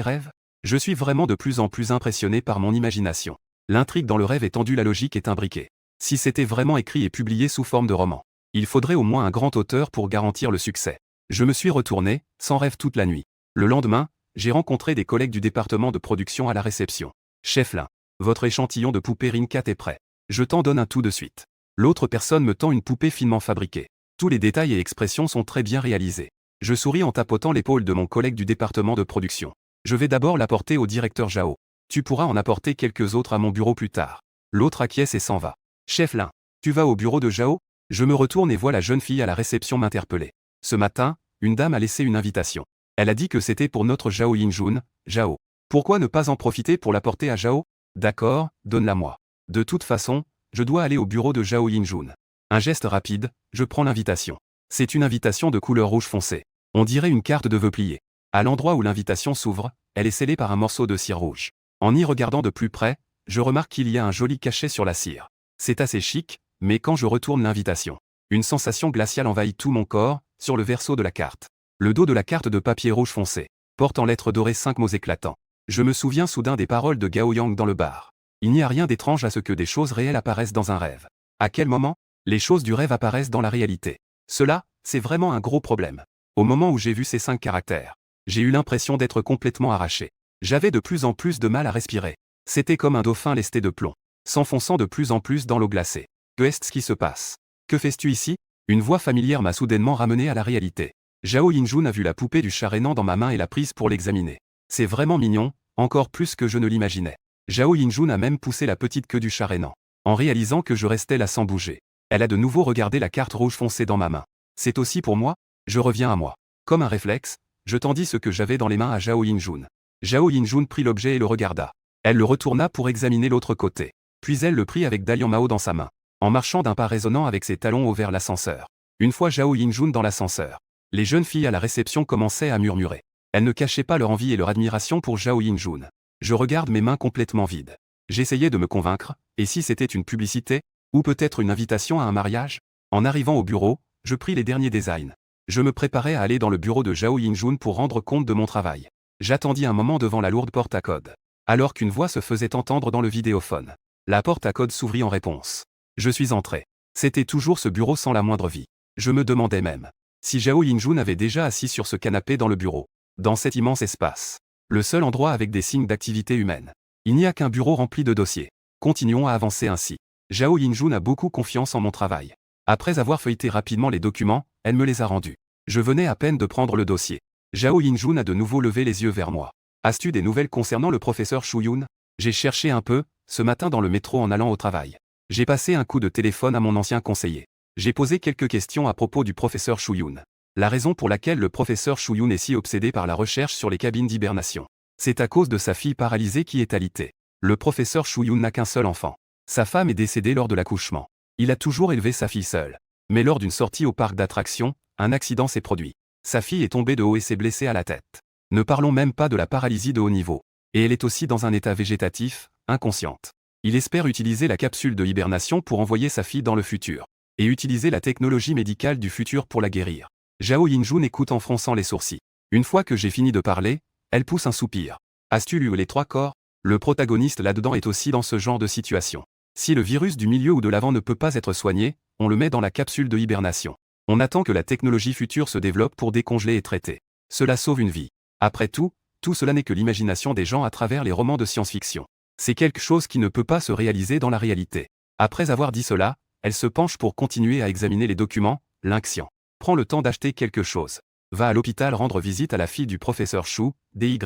rêves? Je suis vraiment de plus en plus impressionné par mon imagination. L'intrigue dans le rêve est tendue, la logique est imbriquée. Si c'était vraiment écrit et publié sous forme de roman, il faudrait au moins un grand auteur pour garantir le succès. Je me suis retourné, sans rêve toute la nuit. Le lendemain, j'ai rencontré des collègues du département de production à la réception. Chef Lin, votre échantillon de poupée Rincat est prêt. Je t'en donne un tout de suite. L'autre personne me tend une poupée finement fabriquée. Tous les détails et expressions sont très bien réalisés. Je souris en tapotant l'épaule de mon collègue du département de production. Je vais d'abord l'apporter au directeur Zhao. Tu pourras en apporter quelques autres à mon bureau plus tard. L'autre acquiesce et s'en va. Chef Lin, tu vas au bureau de Zhao? Je me retourne et vois la jeune fille à la réception m'interpeller. Ce matin, une dame a laissé une invitation. Elle a dit que c'était pour notre Zhao Yinjun. Zhao. Pourquoi ne pas en profiter pour l'apporter à Zhao? D'accord, donne-la moi. De toute façon, je dois aller au bureau de Zhao Yinjun. Un geste rapide, je prends l'invitation. C'est une invitation de couleur rouge foncé. On dirait une carte de vœux pliée. À l'endroit où l'invitation s'ouvre, elle est scellée par un morceau de cire rouge. En y regardant de plus près, je remarque qu'il y a un joli cachet sur la cire. C'est assez chic, mais quand je retourne l'invitation, une sensation glaciale envahit tout mon corps, sur le verso de la carte. Le dos de la carte de papier rouge foncé porte en lettres dorées 5 mots éclatants. Je me souviens soudain des paroles de Gao Yang dans le bar. Il n'y a rien d'étrange à ce que des choses réelles apparaissent dans un rêve. À quel moment? Les choses du rêve apparaissent dans la réalité. Cela, c'est vraiment un gros problème. Au moment où j'ai vu ces 5 caractères, j'ai eu l'impression d'être complètement arraché. J'avais de plus en plus de mal à respirer. C'était comme un dauphin lesté de plomb, s'enfonçant de plus en plus dans l'eau glacée. Que est-ce qui se passe? Que fais-tu ici? Une voix familière m'a soudainement ramené à la réalité. Zhao Yinjun a vu la poupée du chat rhénan dans ma main et l'a prise pour l'examiner. C'est vraiment mignon, encore plus que je ne l'imaginais. Zhao Yinjun a même poussé la petite queue du chat rhénan, en réalisant que je restais là sans bouger. Elle a de nouveau regardé la carte rouge foncée dans ma main. C'est aussi pour moi? Je reviens à moi. Comme un réflexe, je tendis ce que j'avais dans les mains à Zhao Yinjun. Zhao Yinjun prit l'objet et le regarda. Elle le retourna pour examiner l'autre côté. Puis elle le prit avec Dalian Mao dans sa main, en marchant d'un pas résonnant avec ses talons vers l'ascenseur. Une fois Zhao Yinjun dans l'ascenseur, les jeunes filles à la réception commençaient à murmurer. Elles ne cachaient pas leur envie et leur admiration pour Zhao Yinjun. Je regarde mes mains complètement vides. J'essayais de me convaincre, et si c'était une publicité, ou peut-être une invitation à un mariage? En arrivant au bureau, je pris les derniers designs. Je me préparais à aller dans le bureau de Zhao Yinjun pour rendre compte de mon travail. J'attendis un moment devant la lourde porte à code, alors qu'une voix se faisait entendre dans le vidéophone. La porte à code s'ouvrit en réponse. Je suis entré. C'était toujours ce bureau sans la moindre vie. Je me demandais même si Zhao Yinjun avait déjà assis sur ce canapé dans le bureau, dans cet immense espace. Le seul endroit avec des signes d'activité humaine. Il n'y a qu'un bureau rempli de dossiers. Continuons à avancer ainsi. Zhao Yinjun a beaucoup confiance en mon travail. Après avoir feuilleté rapidement les documents, elle me les a rendus. Je venais à peine de prendre le dossier. Zhao Yinjun a de nouveau levé les yeux vers moi. As-tu des nouvelles concernant le professeur Shuyun? J'ai cherché un peu, ce matin dans le métro en allant au travail. J'ai passé un coup de téléphone à mon ancien conseiller. J'ai posé quelques questions à propos du professeur Shuyun. La raison pour laquelle le professeur Shuyun est si obsédé par la recherche sur les cabines d'hibernation, c'est à cause de sa fille paralysée qui est alitée. Le professeur Shuyun n'a qu'un seul enfant. Sa femme est décédée lors de l'accouchement. Il a toujours élevé sa fille seule. Mais lors d'une sortie au parc d'attractions, un accident s'est produit. Sa fille est tombée de haut et s'est blessée à la tête. Ne parlons même pas de la paralysie de haut niveau. Et elle est aussi dans un état végétatif, inconsciente. Il espère utiliser la capsule de hibernation pour envoyer sa fille dans le futur. Et utiliser la technologie médicale du futur pour la guérir. Zhao Yinjun écoute en fronçant les sourcils. Une fois que j'ai fini de parler, elle pousse un soupir. As-tu lu les 3 corps? Le protagoniste là-dedans est aussi dans ce genre de situation. Si le virus du milieu ou de l'avant ne peut pas être soigné, on le met dans la capsule de hibernation. On attend que la technologie future se développe pour décongeler et traiter. Cela sauve une vie. Après tout cela n'est que l'imagination des gens à travers les romans de science-fiction. C'est quelque chose qui ne peut pas se réaliser dans la réalité. Après avoir dit cela, elle se penche pour continuer à examiner les documents, l'incient. Prends le temps d'acheter quelque chose. Va à l'hôpital rendre visite à la fille du professeur Chou, DY.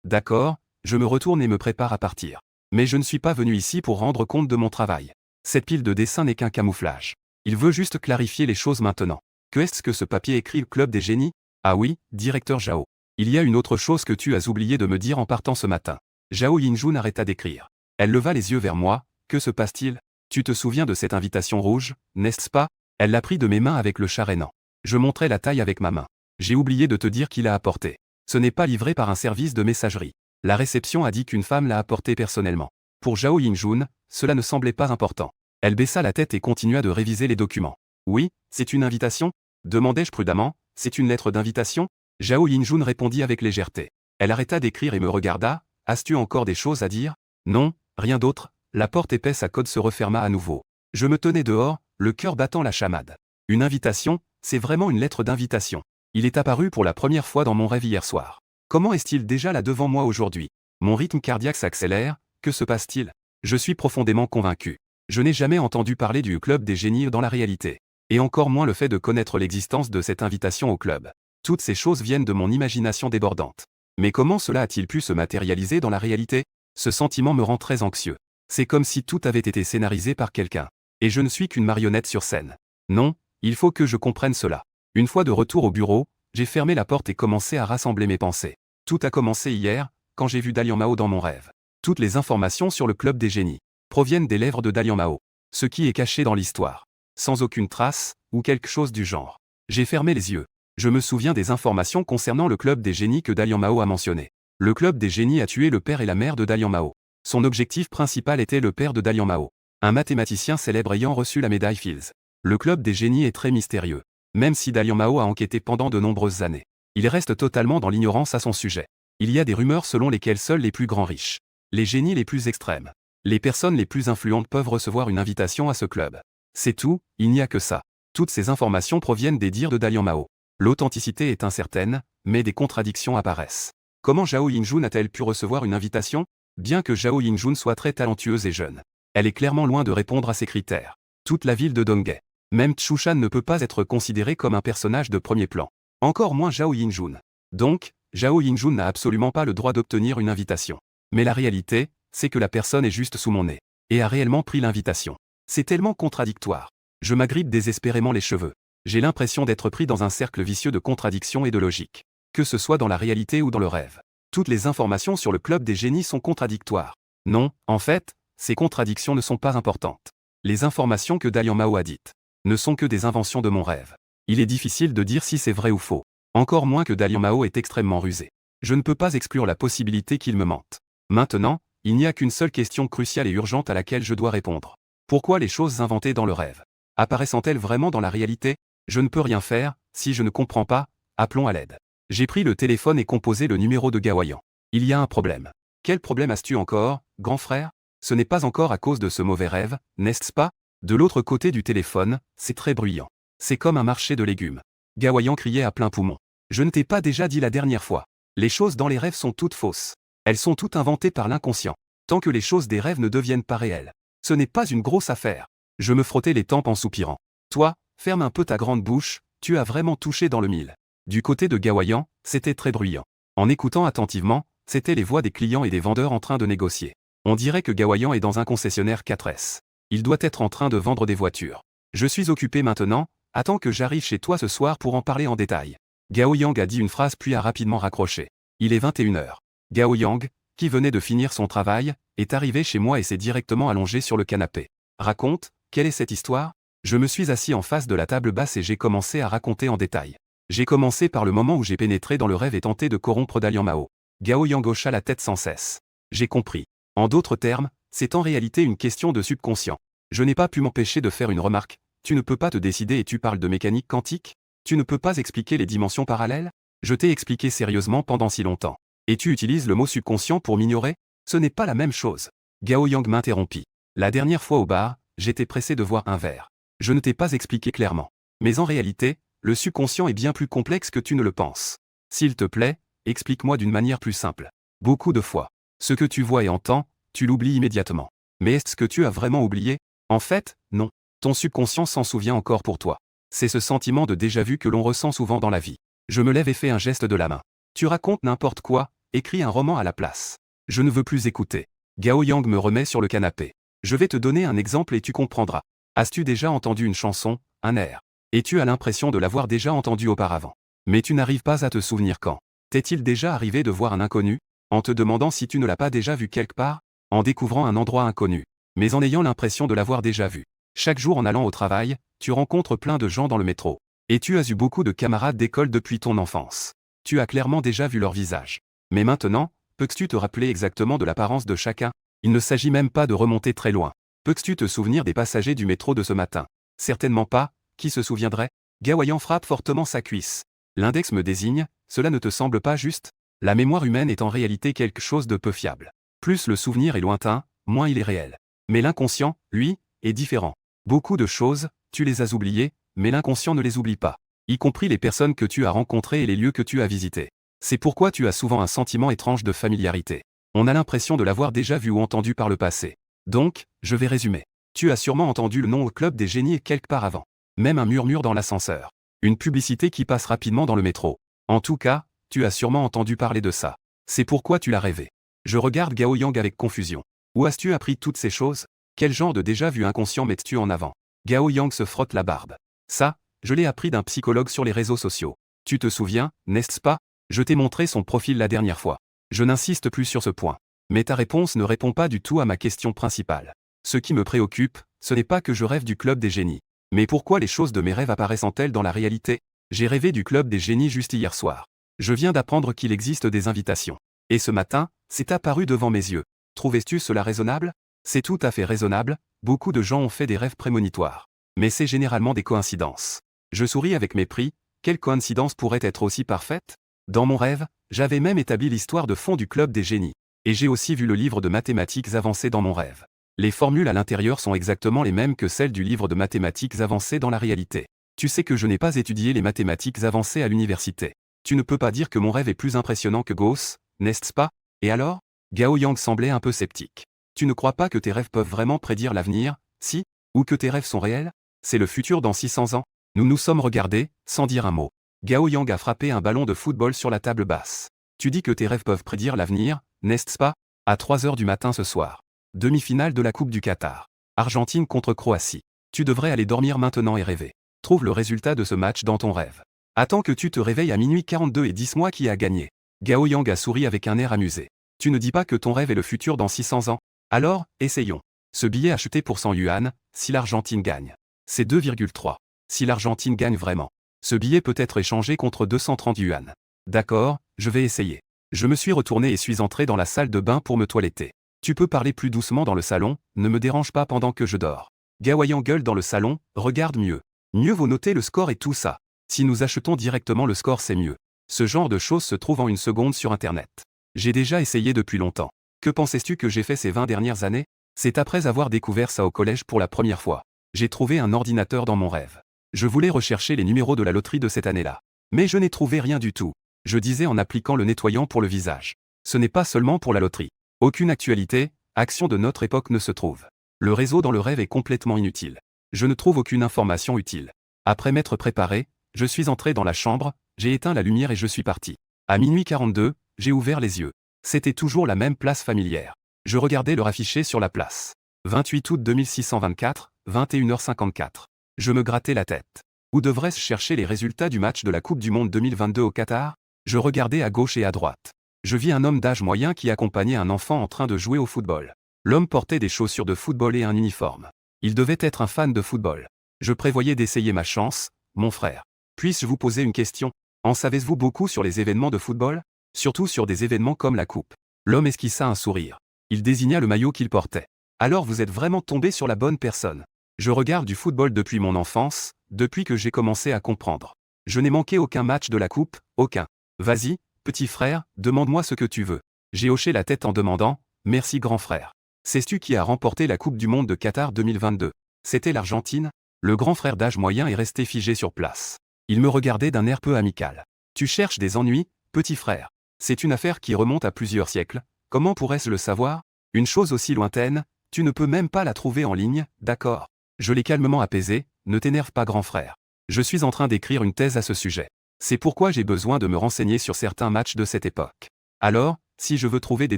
D'accord, je me retourne et me prépare à partir. Mais je ne suis pas venu ici pour rendre compte de mon travail. Cette pile de dessins n'est qu'un camouflage. Il veut juste clarifier les choses maintenant. Que est-ce que ce papier écrit le club des génies? Ah oui, directeur Zhao. Il y a une autre chose que tu as oublié de me dire en partant ce matin. Zhao Yinjun arrêta d'écrire. Elle leva les yeux vers moi, Que se passe-t-il? Tu te souviens de cette invitation rouge, n'est-ce pas? Elle l'a pris de mes mains avec le chat rhénan. Je montrais la taille avec ma main. J'ai oublié de te dire qui l'a apporté. Ce n'est pas livré par un service de messagerie. La réception a dit qu'une femme l'a apporté personnellement. Pour Zhao Yinjun, cela ne semblait pas important. Elle baissa la tête et continua de réviser les documents. Oui, c'est une invitation? Demandai-je prudemment. C'est une lettre d'invitation? Zhao Yinjun répondit avec légèreté. Elle arrêta d'écrire et me regarda. As-tu encore des choses à dire? Non, rien d'autre. La porte épaisse à code se referma à nouveau. Je me tenais dehors, le cœur battant la chamade. Une invitation, c'est vraiment une lettre d'invitation. Il est apparu pour la première fois dans mon rêve hier soir. Comment est-il déjà là devant moi aujourd'hui? Mon rythme cardiaque s'accélère. Que se passe-t-il? Je suis profondément convaincu. Je n'ai jamais entendu parler du club des génies dans la réalité. Et encore moins le fait de connaître l'existence de cette invitation au club. Toutes ces choses viennent de mon imagination débordante. Mais comment cela a-t-il pu se matérialiser dans la réalité? Ce sentiment me rend très anxieux. C'est comme si tout avait été scénarisé par quelqu'un. Et je ne suis qu'une marionnette sur scène. Non, il faut que je comprenne cela. Une fois de retour au bureau, j'ai fermé la porte et commencé à rassembler mes pensées. Tout a commencé hier, quand j'ai vu Dalian Mao dans mon rêve. Toutes les informations sur le club des génies proviennent des lèvres de Dalian Mao. Ce qui est caché dans l'histoire. Sans aucune trace, ou quelque chose du genre. J'ai fermé les yeux. Je me souviens des informations concernant le club des génies que Dalian Mao a mentionné. Le club des génies a tué le père et la mère de Dalian Mao. Son objectif principal était le père de Dalian Mao. Un mathématicien célèbre ayant reçu la médaille Fields. Le club des génies est très mystérieux. Même si Dalian Mao a enquêté pendant de nombreuses années. Il reste totalement dans l'ignorance à son sujet. Il y a des rumeurs selon lesquelles seuls les plus grands riches, les génies les plus extrêmes, les personnes les plus influentes peuvent recevoir une invitation à ce club. C'est tout, il n'y a que ça. Toutes ces informations proviennent des dires de Dalian Mao. L'authenticité est incertaine, mais des contradictions apparaissent. Comment Zhao Yinjun a-t-elle pu recevoir une invitation? Bien que Zhao Yinjun soit très talentueuse et jeune, elle est clairement loin de répondre à ces critères. Toute la ville de Donghae, même Chushan ne peut pas être considéré comme un personnage de premier plan. Encore moins Zhao Yinjun. Donc, Zhao Yinjun n'a absolument pas le droit d'obtenir une invitation. Mais la réalité, c'est que la personne est juste sous mon nez, et a réellement pris l'invitation. C'est tellement contradictoire. Je m'agrippe désespérément les cheveux. J'ai l'impression d'être pris dans un cercle vicieux de contradictions et de logique. Que ce soit dans la réalité ou dans le rêve. Toutes les informations sur le club des génies sont contradictoires. Non, en fait, ces contradictions ne sont pas importantes. Les informations que Dalian Mao a dites ne sont que des inventions de mon rêve. Il est difficile de dire si c'est vrai ou faux. Encore moins que Dalian Mao est extrêmement rusé. Je ne peux pas exclure la possibilité qu'il me mente. Maintenant, il n'y a qu'une seule question cruciale et urgente à laquelle je dois répondre. Pourquoi les choses inventées dans le rêve apparaissent-elles vraiment dans la réalité? Je ne peux rien faire, si je ne comprends pas, appelons à l'aide. J'ai pris le téléphone et composé le numéro de Gawayan. Il y a un problème. Quel problème as-tu encore, grand frère? Ce n'est pas encore à cause de ce mauvais rêve, n'est-ce pas? De l'autre côté du téléphone, c'est très bruyant. C'est comme un marché de légumes. Gawayan criait à plein poumon. Je ne t'ai pas déjà dit la dernière fois. Les choses dans les rêves sont toutes fausses. Elles sont toutes inventées par l'inconscient. Tant que les choses des rêves ne deviennent pas réelles. Ce n'est pas une grosse affaire. Je me frottais les tempes en soupirant. Toi, ferme un peu ta grande bouche, tu as vraiment touché dans le mille. Du côté de Gawayan, c'était très bruyant. En écoutant attentivement, c'étaient les voix des clients et des vendeurs en train de négocier. On dirait que Gawayan est dans un concessionnaire 4S. Il doit être en train de vendre des voitures. Je suis occupé maintenant, attends que j'arrive chez toi ce soir pour en parler en détail. Gao Yang a dit une phrase puis a rapidement raccroché. Il est 21h. Gao Yang, qui venait de finir son travail, est arrivé chez moi et s'est directement allongé sur le canapé. Raconte, quelle est cette histoire? Je me suis assis en face de la table basse et j'ai commencé à raconter en détail. J'ai commencé par le moment où j'ai pénétré dans le rêve et tenté de corrompre Dalian Mao. Gao Yang hocha la tête sans cesse. J'ai compris. En d'autres termes, c'est en réalité une question de subconscient. Je n'ai pas pu m'empêcher de faire une remarque. Tu ne peux pas te décider et tu parles de mécanique quantique? Tu ne peux pas expliquer les dimensions parallèles? Je t'ai expliqué sérieusement pendant si longtemps. Et tu utilises le mot subconscient pour m'ignorer? Ce n'est pas la même chose. Gao Yang m'interrompit. La dernière fois au bar, j'étais pressé de voir un verre. Je ne t'ai pas expliqué clairement. Mais en réalité, le subconscient est bien plus complexe que tu ne le penses. S'il te plaît, explique-moi d'une manière plus simple. Beaucoup de fois, ce que tu vois et entends, tu l'oublies immédiatement. Mais est-ce que tu as vraiment oublié? En fait, non. Ton subconscient s'en souvient encore pour toi. C'est ce sentiment de déjà-vu que l'on ressent souvent dans la vie. Je me lève et fais un geste de la main. Tu racontes n'importe quoi, écris un roman à la place. Je ne veux plus écouter. Gao Yang me remet sur le canapé. Je vais te donner un exemple et tu comprendras. As-tu déjà entendu une chanson, un air? Et tu as l'impression de l'avoir déjà entendu auparavant. Mais tu n'arrives pas à te souvenir quand. T'est-il déjà arrivé de voir un inconnu, en te demandant si tu ne l'as pas déjà vu quelque part, en découvrant un endroit inconnu? mais en ayant l'impression de l'avoir déjà vu. Chaque jour en allant au travail, tu rencontres plein de gens dans le métro. Et tu as eu beaucoup de camarades d'école depuis ton enfance. Tu as clairement déjà vu leur visage. Mais maintenant, peux-tu te rappeler exactement de l'apparence de chacun? Il ne s'agit même pas de remonter très loin. Peux-tu te souvenir des passagers du métro de ce matin? Certainement pas, qui se souviendrait? Gao Yang frappe fortement sa cuisse. L'index me désigne, cela ne te semble pas juste? La mémoire humaine est en réalité quelque chose de peu fiable. Plus le souvenir est lointain, moins il est réel. Mais l'inconscient, lui, est différent. Beaucoup de choses, tu les as oubliées, mais l'inconscient ne les oublie pas. Y compris les personnes que tu as rencontrées et les lieux que tu as visités. C'est pourquoi tu as souvent un sentiment étrange de familiarité. On a l'impression de l'avoir déjà vu ou entendu par le passé. Donc, je vais résumer. Tu as sûrement entendu le nom au club des génies quelque part avant. Même un murmure dans l'ascenseur. Une publicité qui passe rapidement dans le métro. En tout cas, tu as sûrement entendu parler de ça. C'est pourquoi tu l'as rêvé. Je regarde Gao Yang avec confusion. Où as-tu appris toutes ces choses? Quel genre de déjà-vu inconscient mets-tu en avant? Gao Yang se frotte la barbe. Ça, je l'ai appris d'un psychologue sur les réseaux sociaux. Tu te souviens, n'est-ce pas? Je t'ai montré son profil la dernière fois. Je n'insiste plus sur ce point. Mais ta réponse ne répond pas du tout à ma question principale. Ce qui me préoccupe, ce n'est pas que je rêve du club des génies. Mais pourquoi les choses de mes rêves apparaissent-elles dans la réalité? J'ai rêvé du club des génies juste hier soir. Je viens d'apprendre qu'il existe des invitations. Et ce matin, c'est apparu devant mes yeux. Trouvais-tu cela raisonnable? C'est tout à fait raisonnable, beaucoup de gens ont fait des rêves prémonitoires. Mais c'est généralement des coïncidences. Je souris avec mépris, quelle coïncidence pourrait être aussi parfaite? Dans mon rêve, j'avais même établi l'histoire de fond du club des génies. Et j'ai aussi vu le livre de mathématiques avancées dans mon rêve. Les formules à l'intérieur sont exactement les mêmes que celles du livre de mathématiques avancées dans la réalité. Tu sais que je n'ai pas étudié les mathématiques avancées à l'université. Tu ne peux pas dire que mon rêve est plus impressionnant que Gauss, n'est-ce pas? Et alors? Gao Yang semblait un peu sceptique. Tu ne crois pas que tes rêves peuvent vraiment prédire l'avenir, si? Ou que tes rêves sont réels? C'est le futur dans 600 ans? Nous nous sommes regardés, sans dire un mot. Gao Yang a frappé un ballon de football sur la table basse. Tu dis que tes rêves peuvent prédire l'avenir, n'est-ce pas? À 3 heures du matin ce soir. Demi-finale de la Coupe du Qatar. Argentine contre Croatie. Tu devrais aller dormir maintenant et rêver. Trouve le résultat de ce match dans ton rêve. Attends que tu te réveilles à minuit 42 et dis-moi qui a gagné. Gao Yang a souri avec un air amusé. Tu ne dis pas que ton rêve est le futur dans 600 ans? Alors, essayons. Ce billet acheté pour 100 yuan, si l'Argentine gagne. C'est 2,3. Si l'Argentine gagne vraiment. Ce billet peut être échangé contre 230 yuan. D'accord, je vais essayer. Je me suis retourné et suis entré dans la salle de bain pour me toiletter. Tu peux parler plus doucement dans le salon, ne me dérange pas pendant que je dors. Gao Yang gueule dans le salon, regarde mieux. Mieux vaut noter le score et tout ça. Si nous achetons directement le score c'est mieux. Ce genre de choses se trouve en une seconde sur Internet. J'ai déjà essayé depuis longtemps. Que pensais-tu que j'ai fait ces 20 dernières années? C'est après avoir découvert ça au collège pour la première fois. J'ai trouvé un ordinateur dans mon rêve. Je voulais rechercher les numéros de la loterie de cette année-là. Mais je n'ai trouvé rien du tout. Je disais en appliquant le nettoyant pour le visage. Ce n'est pas seulement pour la loterie. Aucune actualité, action de notre époque ne se trouve. Le réseau dans le rêve est complètement inutile. Je ne trouve aucune information utile. Après m'être préparé, je suis entré dans la chambre, j'ai éteint la lumière et je suis parti. À minuit 42, j'ai ouvert les yeux. C'était toujours la même place familière. Je regardais leur affiché sur la place. 28 août 2624, 21h54. Je me grattais la tête. Où devrais-je chercher les résultats du match de la Coupe du Monde 2022 au Qatar? Je regardais à gauche et à droite. Je vis un homme d'âge moyen qui accompagnait un enfant en train de jouer au football. L'homme portait des chaussures de football et un uniforme. Il devait être un fan de football. Je prévoyais d'essayer ma chance, mon frère. Puis-je vous poser une question? En savez-vous beaucoup sur les événements de football? Surtout sur des événements comme la Coupe. L'homme esquissa un sourire. Il désigna le maillot qu'il portait. Alors vous êtes vraiment tombé sur la bonne personne. Je regarde du football depuis mon enfance, depuis que j'ai commencé à comprendre. Je n'ai manqué aucun match de la Coupe, aucun. Vas-y, petit frère, demande-moi ce que tu veux. J'ai hoché la tête en demandant, merci grand frère. Sais-tu qui a remporté la Coupe du Monde de Qatar 2022? C'était l'Argentine? Le grand frère d'âge moyen est resté figé sur place. Il me regardait d'un air peu amical. Tu cherches des ennuis, petit frère. C'est une affaire qui remonte à plusieurs siècles. Comment pourrais-je le savoir? Une chose aussi lointaine, tu ne peux même pas la trouver en ligne, d'accord? Je l'ai calmement apaisé, ne t'énerve pas grand frère. Je suis en train d'écrire une thèse à ce sujet. C'est pourquoi j'ai besoin de me renseigner sur certains matchs de cette époque. Alors, si je veux trouver des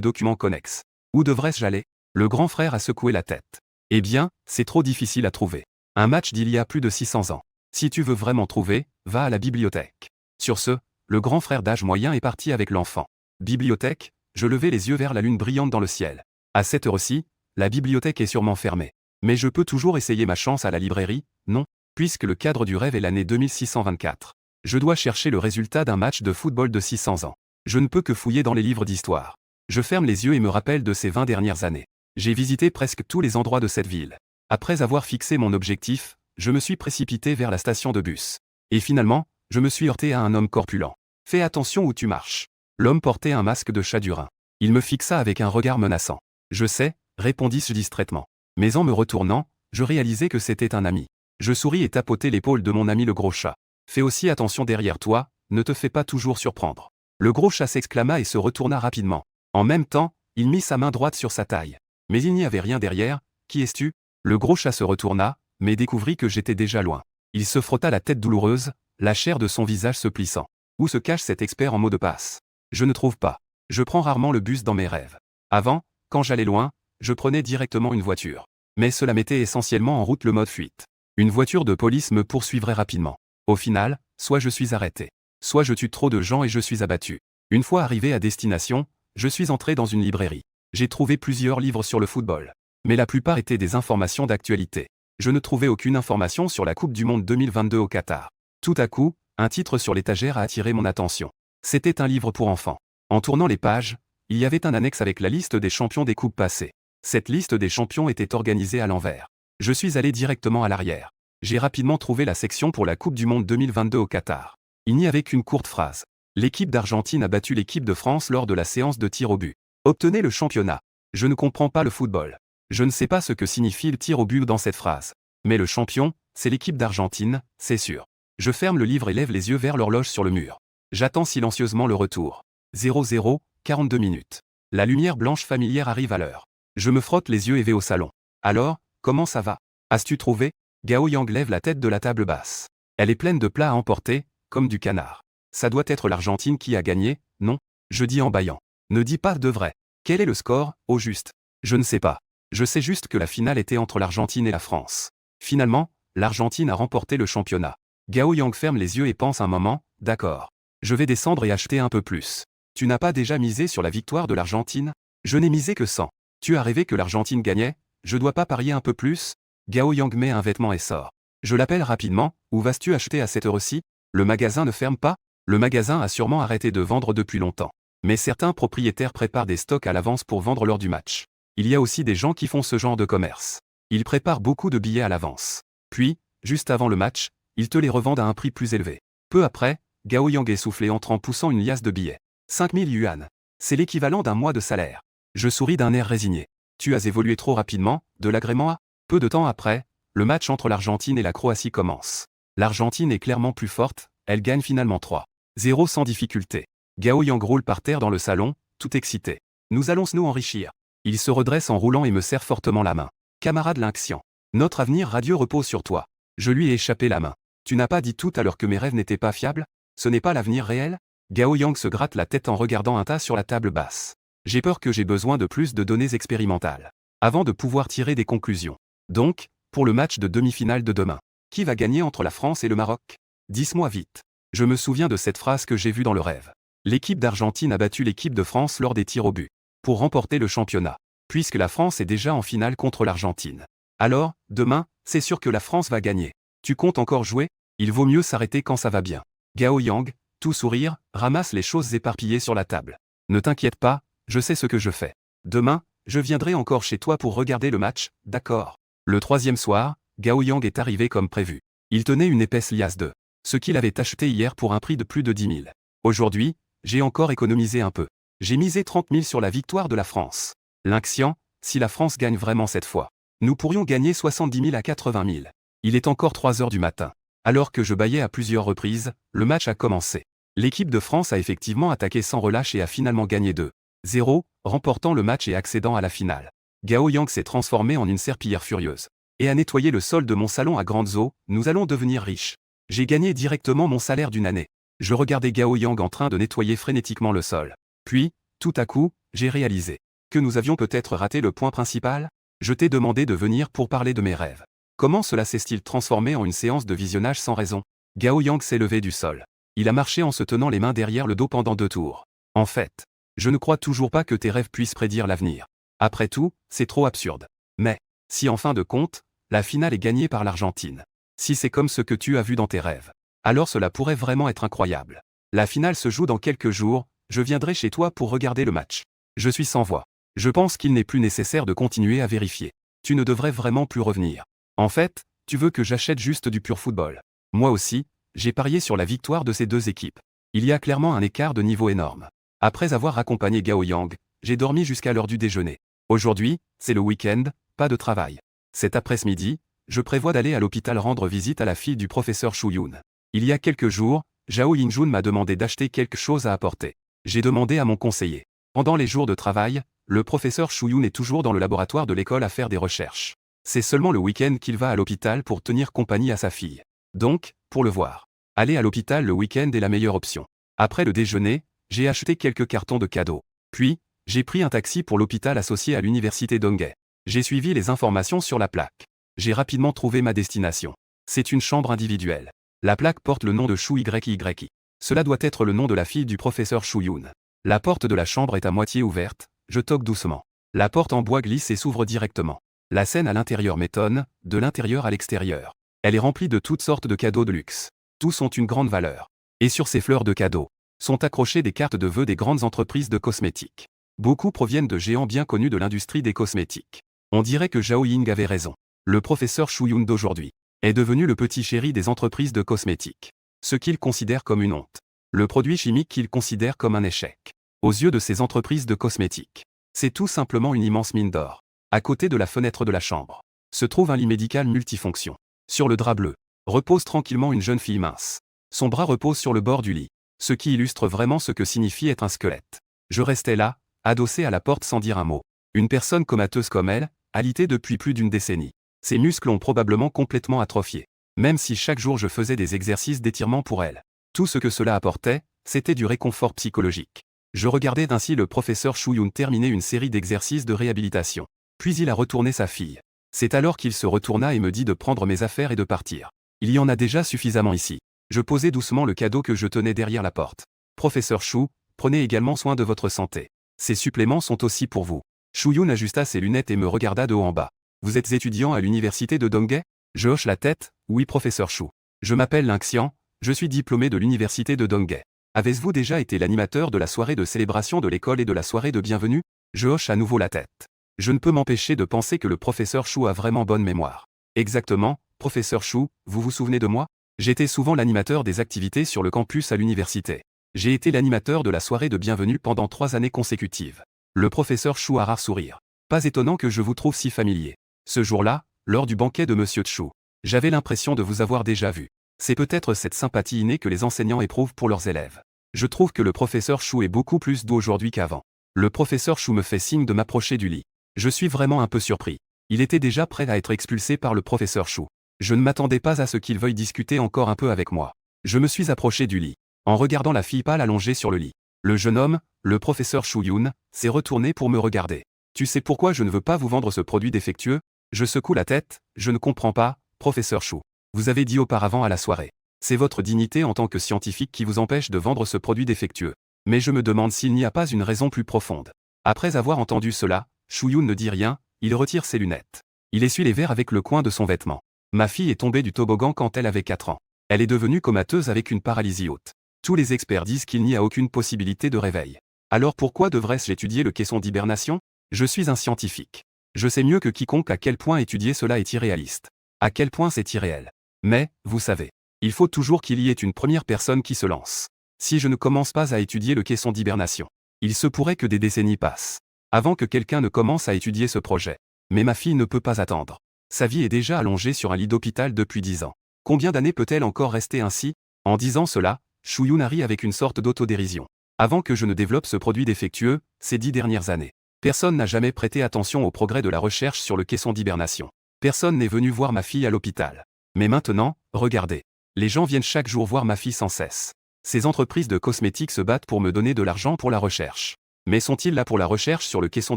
documents connexes, où devrais-je aller? Le grand frère a secoué la tête. Eh bien, c'est trop difficile à trouver. Un match d'il y a plus de 600 ans. Si tu veux vraiment trouver, va à la bibliothèque. Sur ce, le grand frère d'âge moyen est parti avec l'enfant. Bibliothèque, je levai les yeux vers la lune brillante dans le ciel. À cette heure-ci, La bibliothèque est sûrement fermée. Mais je peux toujours essayer ma chance à la librairie, non? Puisque le cadre du rêve est l'année 2624. Je dois chercher le résultat d'un match de football de 600 ans. Je ne peux que fouiller dans les livres d'histoire. Je ferme les yeux et me rappelle de ces 20 dernières années. J'ai visité presque tous les endroits de cette ville. Après avoir fixé mon objectif, je me suis précipité vers la station de bus. Et finalement, je me suis heurté à un homme corpulent. Fais attention où tu marches. L'homme portait un masque de chat du Rhin. Il me fixa avec un regard menaçant. Je sais, répondis-je distraitement. Mais en me retournant, je réalisais que c'était un ami. Je souris et tapotai l'épaule de mon ami le gros chat. Fais aussi attention derrière toi, ne te fais pas toujours surprendre. Le gros chat s'exclama et se retourna rapidement. En même temps, il mit sa main droite sur sa taille. Mais il n'y avait rien derrière. Qui es-tu? Le gros chat se retourna, mais découvrit que j'étais déjà loin. Il se frotta la tête douloureuse, la chair de son visage se plissant. Où se cache cet expert en mots de passe? Je ne trouve pas. Je prends rarement le bus dans mes rêves. Avant, quand j'allais loin, je prenais directement une voiture. Mais cela mettait essentiellement en route le mode fuite. Une voiture de police me poursuivrait rapidement. Au final, soit je suis arrêté, soit je tue trop de gens et je suis abattu. Une fois arrivé à destination, je suis entré dans une librairie. J'ai trouvé plusieurs livres sur le football. Mais la plupart étaient des informations d'actualité. Je ne trouvais aucune information sur la Coupe du Monde 2022 au Qatar. Tout à coup, un titre sur l'étagère a attiré mon attention. C'était un livre pour enfants. En tournant les pages, il y avait un annexe avec la liste des champions des coupes passées. Cette liste des champions était organisée à l'envers. Je suis allé directement à l'arrière. J'ai rapidement trouvé la section pour la Coupe du Monde 2022 au Qatar. Il n'y avait qu'une courte phrase. L'équipe d'Argentine a battu l'équipe de France lors de la séance de tir au but. Obtenez le championnat. Je ne comprends pas le football. Je ne sais pas ce que signifie le tir au but dans cette phrase. Mais le champion, c'est l'équipe d'Argentine, c'est sûr. Je ferme le livre et lève les yeux vers l'horloge sur le mur. J'attends silencieusement le retour. 00, 42 minutes. La lumière blanche familière arrive à l'heure. Je me frotte les yeux et vais au salon. Alors, comment ça va? As-tu trouvé? Gao Yang lève la tête de la table basse. Elle est pleine de plats à emporter, comme du canard. Ça doit être l'Argentine qui a gagné, non? Je dis en bâillant. Ne dis pas de vrai. Quel est le score, au juste? Je ne sais pas. Je sais juste que la finale était entre l'Argentine et la France. Finalement, l'Argentine a remporté le championnat. Gao Yang ferme les yeux et pense un moment, d'accord. Je vais descendre et acheter un peu plus. Tu n'as pas déjà misé sur la victoire de l'Argentine? Je n'ai misé que 100. Tu as rêvé que l'Argentine gagnait? Je dois pas parier un peu plus? Gao Yang met un vêtement et sort. Je l'appelle rapidement, où vas-tu acheter à cette heure-ci? Le magasin ne ferme pas? Le magasin a sûrement arrêté de vendre depuis longtemps. Mais certains propriétaires préparent des stocks à l'avance pour vendre lors du match. Il y a aussi des gens qui font ce genre de commerce. Ils préparent beaucoup de billets à l'avance. Puis, juste avant le match, ils te les revendent à un prix plus élevé. Peu après, Gao Yang essoufflé entre en poussant une liasse de billets. 5000 yuan. C'est l'équivalent d'un mois de salaire. Je souris d'un air résigné. Tu as évolué trop rapidement, de l'agrément à... Peu de temps après, le match entre l'Argentine et la Croatie commence. L'Argentine est clairement plus forte, elle gagne finalement 3-0 sans difficulté. Gao Yang roule par terre dans le salon, tout excité. Nous allons nous enrichir. Il se redresse en roulant et me serre fortement la main. Camarade Lynxian. Notre avenir radieux repose sur toi. Je lui ai échappé la main. Tu n'as pas dit tout à l'heure que mes rêves n'étaient pas fiables? Ce n'est pas l'avenir réel? Gao Yang se gratte la tête en regardant un tas sur la table basse. J'ai peur que j'ai besoin de plus de données expérimentales. Avant de pouvoir tirer des conclusions. Donc, pour le match de demi-finale de demain. Qui va gagner entre la France et le Maroc? Dis-moi vite. Je me souviens de cette phrase que j'ai vue dans le rêve. L'équipe d'Argentine a battu l'équipe de France lors des tirs au but. Pour remporter le championnat. Puisque la France est déjà en finale contre l'Argentine. Alors, demain, c'est sûr que la France va gagner. Tu comptes encore jouer? Il vaut mieux s'arrêter quand ça va bien. Gao Yang, tout sourire, ramasse les choses éparpillées sur la table. Ne t'inquiète pas, je sais ce que je fais. Demain, je viendrai encore chez toi pour regarder le match, d'accord? Le troisième soir, Gao Yang est arrivé comme prévu. Il tenait une épaisse liasse de ce qu'il avait acheté hier pour un prix de plus de 10 000. Aujourd'hui, j'ai encore économisé un peu. J'ai misé 30 000 sur la victoire de la France. Lynxian, si la France gagne vraiment cette fois, nous pourrions gagner 70 000 à 80 000. Il est encore 3 heures du matin. Alors que je bâillais à plusieurs reprises, le match a commencé. L'équipe de France a effectivement attaqué sans relâche et a finalement gagné 2-0, remportant le match et accédant à la finale. Gao Yang s'est transformé en une serpillière furieuse. Et a nettoyé le sol de mon salon à grandes eaux, nous allons devenir riches. J'ai gagné directement mon salaire d'une année. Je regardais Gao Yang en train de nettoyer frénétiquement le sol. Puis, tout à coup, j'ai réalisé que nous avions peut-être raté le point principal. Je t'ai demandé de venir pour parler de mes rêves. Comment cela s'est-il transformé en une séance de visionnage sans raison? Gao Yang s'est levé du sol. Il a marché en se tenant les mains derrière le dos pendant 2 tours. En fait, je ne crois toujours pas que tes rêves puissent prédire l'avenir. Après tout, c'est trop absurde. Mais, si en fin de compte, la finale est gagnée par l'Argentine. Si c'est comme ce que tu as vu dans tes rêves, alors cela pourrait vraiment être incroyable. La finale se joue dans quelques jours, je viendrai chez toi pour regarder le match. Je suis sans voix. Je pense qu'il n'est plus nécessaire de continuer à vérifier. Tu ne devrais vraiment plus revenir. En fait, tu veux que j'achète juste du pur football. Moi aussi, j'ai parié sur la victoire de ces deux équipes. Il y a clairement un écart de niveau énorme. Après avoir accompagné Gao Yang, j'ai dormi jusqu'à l'heure du déjeuner. Aujourd'hui, c'est le week-end, pas de travail. Cet après-midi, je prévois d'aller à l'hôpital rendre visite à la fille du professeur Shu Yun. Il y a quelques jours, Zhao Yinjun m'a demandé d'acheter quelque chose à apporter. J'ai demandé à mon conseiller. Pendant les jours de travail, le professeur Shu Yun est toujours dans le laboratoire de l'école à faire des recherches. C'est seulement le week-end qu'il va à l'hôpital pour tenir compagnie à sa fille. Donc, pour le voir, aller à l'hôpital le week-end est la meilleure option. Après le déjeuner, j'ai acheté quelques cartons de cadeaux. Puis, j'ai pris un taxi pour l'hôpital associé à l'université Donghae. J'ai suivi les informations sur la plaque. J'ai rapidement trouvé ma destination. C'est une chambre individuelle. La plaque porte le nom de Shu Yi. Cela doit être le nom de la fille du professeur Shu Yun. La porte de la chambre est à moitié ouverte, je toque doucement. La porte en bois glisse et s'ouvre directement. La scène à l'intérieur m'étonne, de l'intérieur à l'extérieur. Elle est remplie de toutes sortes de cadeaux de luxe. Tous ont une grande valeur. Et sur ces fleurs de cadeaux, sont accrochées des cartes de vœux des grandes entreprises de cosmétiques. Beaucoup proviennent de géants bien connus de l'industrie des cosmétiques. On dirait que Zhao Ying avait raison. Le professeur Shu Yun d'aujourd'hui est devenu le petit chéri des entreprises de cosmétiques. Ce qu'il considère comme une honte. Le produit chimique qu'il considère comme un échec. Aux yeux de ces entreprises de cosmétiques, c'est tout simplement une immense mine d'or. À côté de la fenêtre de la chambre, se trouve un lit médical multifonction. Sur le drap bleu, repose tranquillement une jeune fille mince. Son bras repose sur le bord du lit, ce qui illustre vraiment ce que signifie être un squelette. Je restais là, adossé à la porte sans dire un mot. Une personne comateuse comme elle, alitée depuis plus d'une décennie. Ses muscles ont probablement complètement atrophié. Même si chaque jour je faisais des exercices d'étirement pour elle. Tout ce que cela apportait, c'était du réconfort psychologique. Je regardais ainsi le professeur Shu Yun terminer une série d'exercices de réhabilitation. Puis il a retourné sa fille. C'est alors qu'il se retourna et me dit de prendre mes affaires et de partir. Il y en a déjà suffisamment ici. Je posai doucement le cadeau que je tenais derrière la porte. Professeur Shu, prenez également soin de votre santé. Ces suppléments sont aussi pour vous. Shu Yun ajusta ses lunettes et me regarda de haut en bas. Vous êtes étudiant à l'université de Donghae? Je hoche la tête, oui professeur Shu. Je m'appelle Linxian, je suis diplômé de l'université de Donghae. Avez-vous déjà été l'animateur de la soirée de célébration de l'école et de la soirée de bienvenue? Je hoche à nouveau la tête. Je ne peux m'empêcher de penser que le professeur Shu a vraiment bonne mémoire. Exactement, professeur Shu, vous vous souvenez de moi? J'étais souvent l'animateur des activités sur le campus à l'université. J'ai été l'animateur de la soirée de bienvenue pendant 3 années consécutives. Le professeur Shu a rare sourire. Pas étonnant que je vous trouve si familier. Ce jour-là, lors du banquet de Monsieur Chu, j'avais l'impression de vous avoir déjà vu. C'est peut-être cette sympathie innée que les enseignants éprouvent pour leurs élèves. Je trouve que le professeur Shu est beaucoup plus doux aujourd'hui qu'avant. Le professeur Shu me fait signe de m'approcher du lit. Je suis vraiment un peu surpris. Il était déjà prêt à être expulsé par le professeur Shu. Je ne m'attendais pas à ce qu'il veuille discuter encore un peu avec moi. Je me suis approché du lit, en regardant la fille pâle allongée sur le lit. Le jeune homme, le professeur Shu Yun, s'est retourné pour me regarder. Tu sais pourquoi je ne veux pas vous vendre ce produit défectueux? Je secoue la tête, je ne comprends pas, professeur Shu. Vous avez dit auparavant à la soirée. C'est votre dignité en tant que scientifique qui vous empêche de vendre ce produit défectueux. Mais je me demande s'il n'y a pas une raison plus profonde. Après avoir entendu cela, Shu Yun ne dit rien, il retire ses lunettes. Il essuie les verres avec le coin de son vêtement. Ma fille est tombée du toboggan quand elle avait 4 ans. Elle est devenue comateuse avec une paralysie haute. Tous les experts disent qu'il n'y a aucune possibilité de réveil. Alors pourquoi devrais-je étudier le caisson d'hibernation? Je suis un scientifique. Je sais mieux que quiconque à quel point étudier cela est irréaliste. À quel point c'est irréel. Mais, vous savez, il faut toujours qu'il y ait une première personne qui se lance. Si je ne commence pas à étudier le caisson d'hibernation, il se pourrait que des décennies passent avant que quelqu'un ne commence à étudier ce projet. Mais ma fille ne peut pas attendre. Sa vie est déjà allongée sur un lit d'hôpital depuis 10 ans. Combien d'années peut-elle encore rester ainsi? En disant cela, Shu Yun rit avec une sorte d'autodérision. Avant que je ne développe ce produit défectueux, ces 10 dernières années, personne n'a jamais prêté attention au progrès de la recherche sur le caisson d'hibernation. Personne n'est venu voir ma fille à l'hôpital. Mais maintenant, regardez. Les gens viennent chaque jour voir ma fille sans cesse. Ces entreprises de cosmétiques se battent pour me donner de l'argent pour la recherche. Mais sont-ils là pour la recherche sur le caisson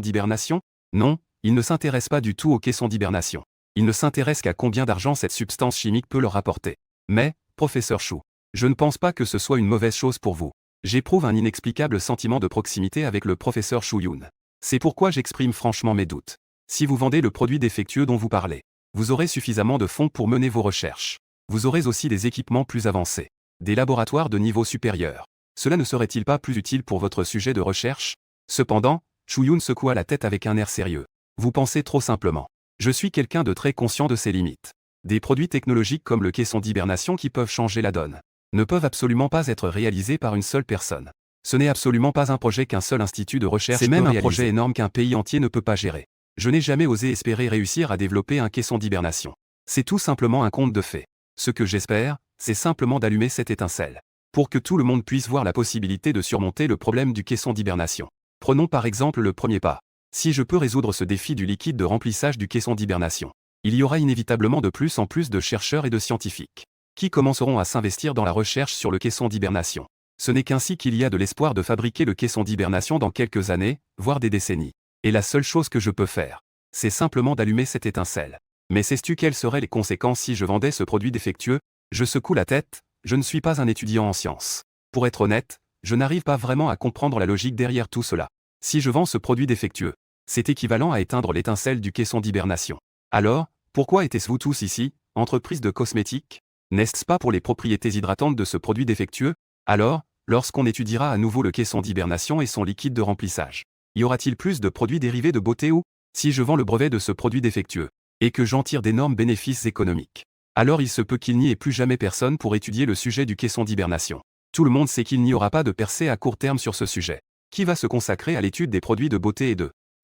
d'hibernation? Non, ils ne s'intéressent pas du tout au caisson d'hibernation. Ils ne s'intéressent qu'à combien d'argent cette substance chimique peut leur apporter. Mais, professeur Shu, je ne pense pas que ce soit une mauvaise chose pour vous. J'éprouve un inexplicable sentiment de proximité avec le professeur Shu Yun. C'est pourquoi j'exprime franchement mes doutes. Si vous vendez le produit défectueux dont vous parlez, vous aurez suffisamment de fonds pour mener vos recherches. Vous aurez aussi des équipements plus avancés, des laboratoires de niveau supérieur. Cela ne serait-il pas plus utile pour votre sujet de recherche? Cependant, Chu-Yun secoua la tête avec un air sérieux. Vous pensez trop simplement. Je suis quelqu'un de très conscient de ses limites. Des produits technologiques comme le caisson d'hibernation qui peuvent changer la donne ne peuvent absolument pas être réalisés par une seule personne. Ce n'est absolument pas un projet qu'un seul institut de recherche peut réaliser. C'est même un projet énorme qu'un pays entier ne peut pas gérer. Je n'ai jamais osé espérer réussir à développer un caisson d'hibernation. C'est tout simplement un conte de fées. Ce que j'espère, c'est simplement d'allumer cette étincelle, pour que tout le monde puisse voir la possibilité de surmonter le problème du caisson d'hibernation. Prenons par exemple le premier pas. Si je peux résoudre ce défi du liquide de remplissage du caisson d'hibernation, il y aura inévitablement de plus en plus de chercheurs et de scientifiques qui commenceront à s'investir dans la recherche sur le caisson d'hibernation. Ce n'est qu'ainsi qu'il y a de l'espoir de fabriquer le caisson d'hibernation dans quelques années, voire des décennies. Et la seule chose que je peux faire, c'est simplement d'allumer cette étincelle. Mais sais-tu quelles seraient les conséquences si je vendais ce produit défectueux? Je secoue la tête, je ne suis pas un étudiant en sciences. Pour être honnête, je n'arrive pas vraiment à comprendre la logique derrière tout cela. Si je vends ce produit défectueux, c'est équivalent à éteindre l'étincelle du caisson d'hibernation. Alors, pourquoi était-ce vous tous ici, entreprise de cosmétiques? N'est-ce pas pour les propriétés hydratantes de ce produit défectueux? Alors, lorsqu'on étudiera à nouveau le caisson d'hibernation et son liquide de remplissage, y aura-t-il plus de produits dérivés de beauté ou, si je vends le brevet de ce produit défectueux, et que j'en tire d'énormes bénéfices économiques, alors il se peut qu'il n'y ait plus jamais personne pour étudier le sujet du caisson d'hibernation. Tout le monde sait qu'il n'y aura pas de percée à court terme sur ce sujet. Qui va se consacrer à l'étude des produits de beauté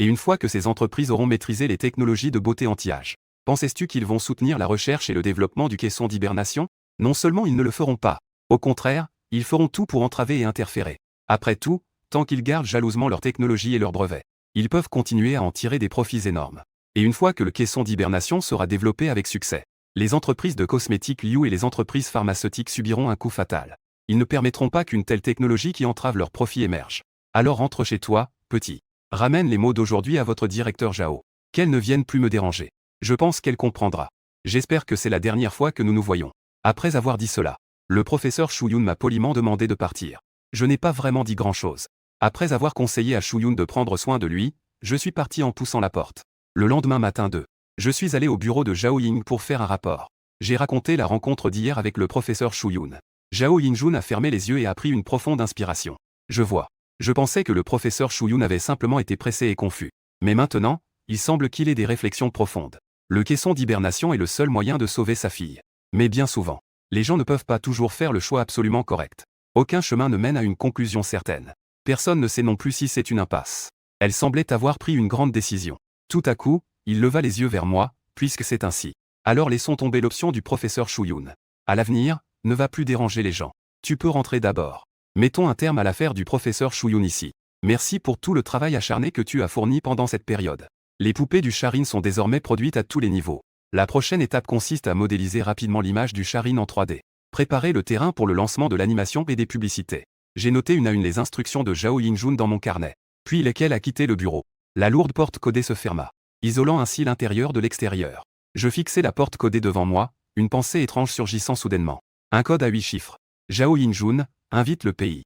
et une fois que ces entreprises auront maîtrisé les technologies de beauté anti-âge, penses-tu qu'ils vont soutenir la recherche et le développement du caisson d'hibernation? Non seulement ils ne le feront pas, au contraire, ils feront tout pour entraver et interférer. Après tout, tant qu'ils gardent jalousement leur technologie et leurs brevets, ils peuvent continuer à en tirer des profits énormes. Et une fois que le caisson d'hibernation sera développé avec succès, les entreprises de cosmétiques Liu et les entreprises pharmaceutiques subiront un coup fatal. Ils ne permettront pas qu'une telle technologie qui entrave leurs profits émerge. Alors rentre chez toi, petit. Ramène les mots d'aujourd'hui à votre directeur Zhao. Qu'elle ne vienne plus me déranger. Je pense qu'elle comprendra. J'espère que c'est la dernière fois que nous nous voyons. Après avoir dit cela, le professeur Chu-Yun m'a poliment demandé de partir. Je n'ai pas vraiment dit grand-chose. Après avoir conseillé à Chu-Yun de prendre soin de lui, je suis parti en poussant la porte. Le lendemain matin je suis allé au bureau de Zhao Ying pour faire un rapport. J'ai raconté la rencontre d'hier avec le professeur Chu-Yun. Zhao Yingjun a fermé les yeux et a pris une profonde inspiration. Je vois. Je pensais que le professeur Chu-Yun avait simplement été pressé et confus. Mais maintenant, il semble qu'il ait des réflexions profondes. Le caisson d'hibernation est le seul moyen de sauver sa fille. Mais bien souvent, les gens ne peuvent pas toujours faire le choix absolument correct. Aucun chemin ne mène à une conclusion certaine. Personne ne sait non plus si c'est une impasse. Elle semblait avoir pris une grande décision. Tout à coup, il leva les yeux vers moi, puisque c'est ainsi. Alors laissons tomber l'option du professeur Chu-Yun. À l'avenir, ne va plus déranger les gens. Tu peux rentrer d'abord. Mettons un terme à l'affaire du professeur Chu-Yun ici. Merci pour tout le travail acharné que tu as fourni pendant cette période. Les poupées du Sharin sont désormais produites à tous les niveaux. La prochaine étape consiste à modéliser rapidement l'image du Sharin en 3D. Préparer le terrain pour le lancement de l'animation et des publicités. J'ai noté une à une les instructions de Zhao Yingjun dans mon carnet. Puis lesquelles a quitté le bureau. La lourde porte codée se ferma, isolant ainsi l'intérieur de l'extérieur. Je fixai la porte codée devant moi, une pensée étrange surgissant soudainement. Un code à 8 chiffres. Zhao Yingjun invite le pays.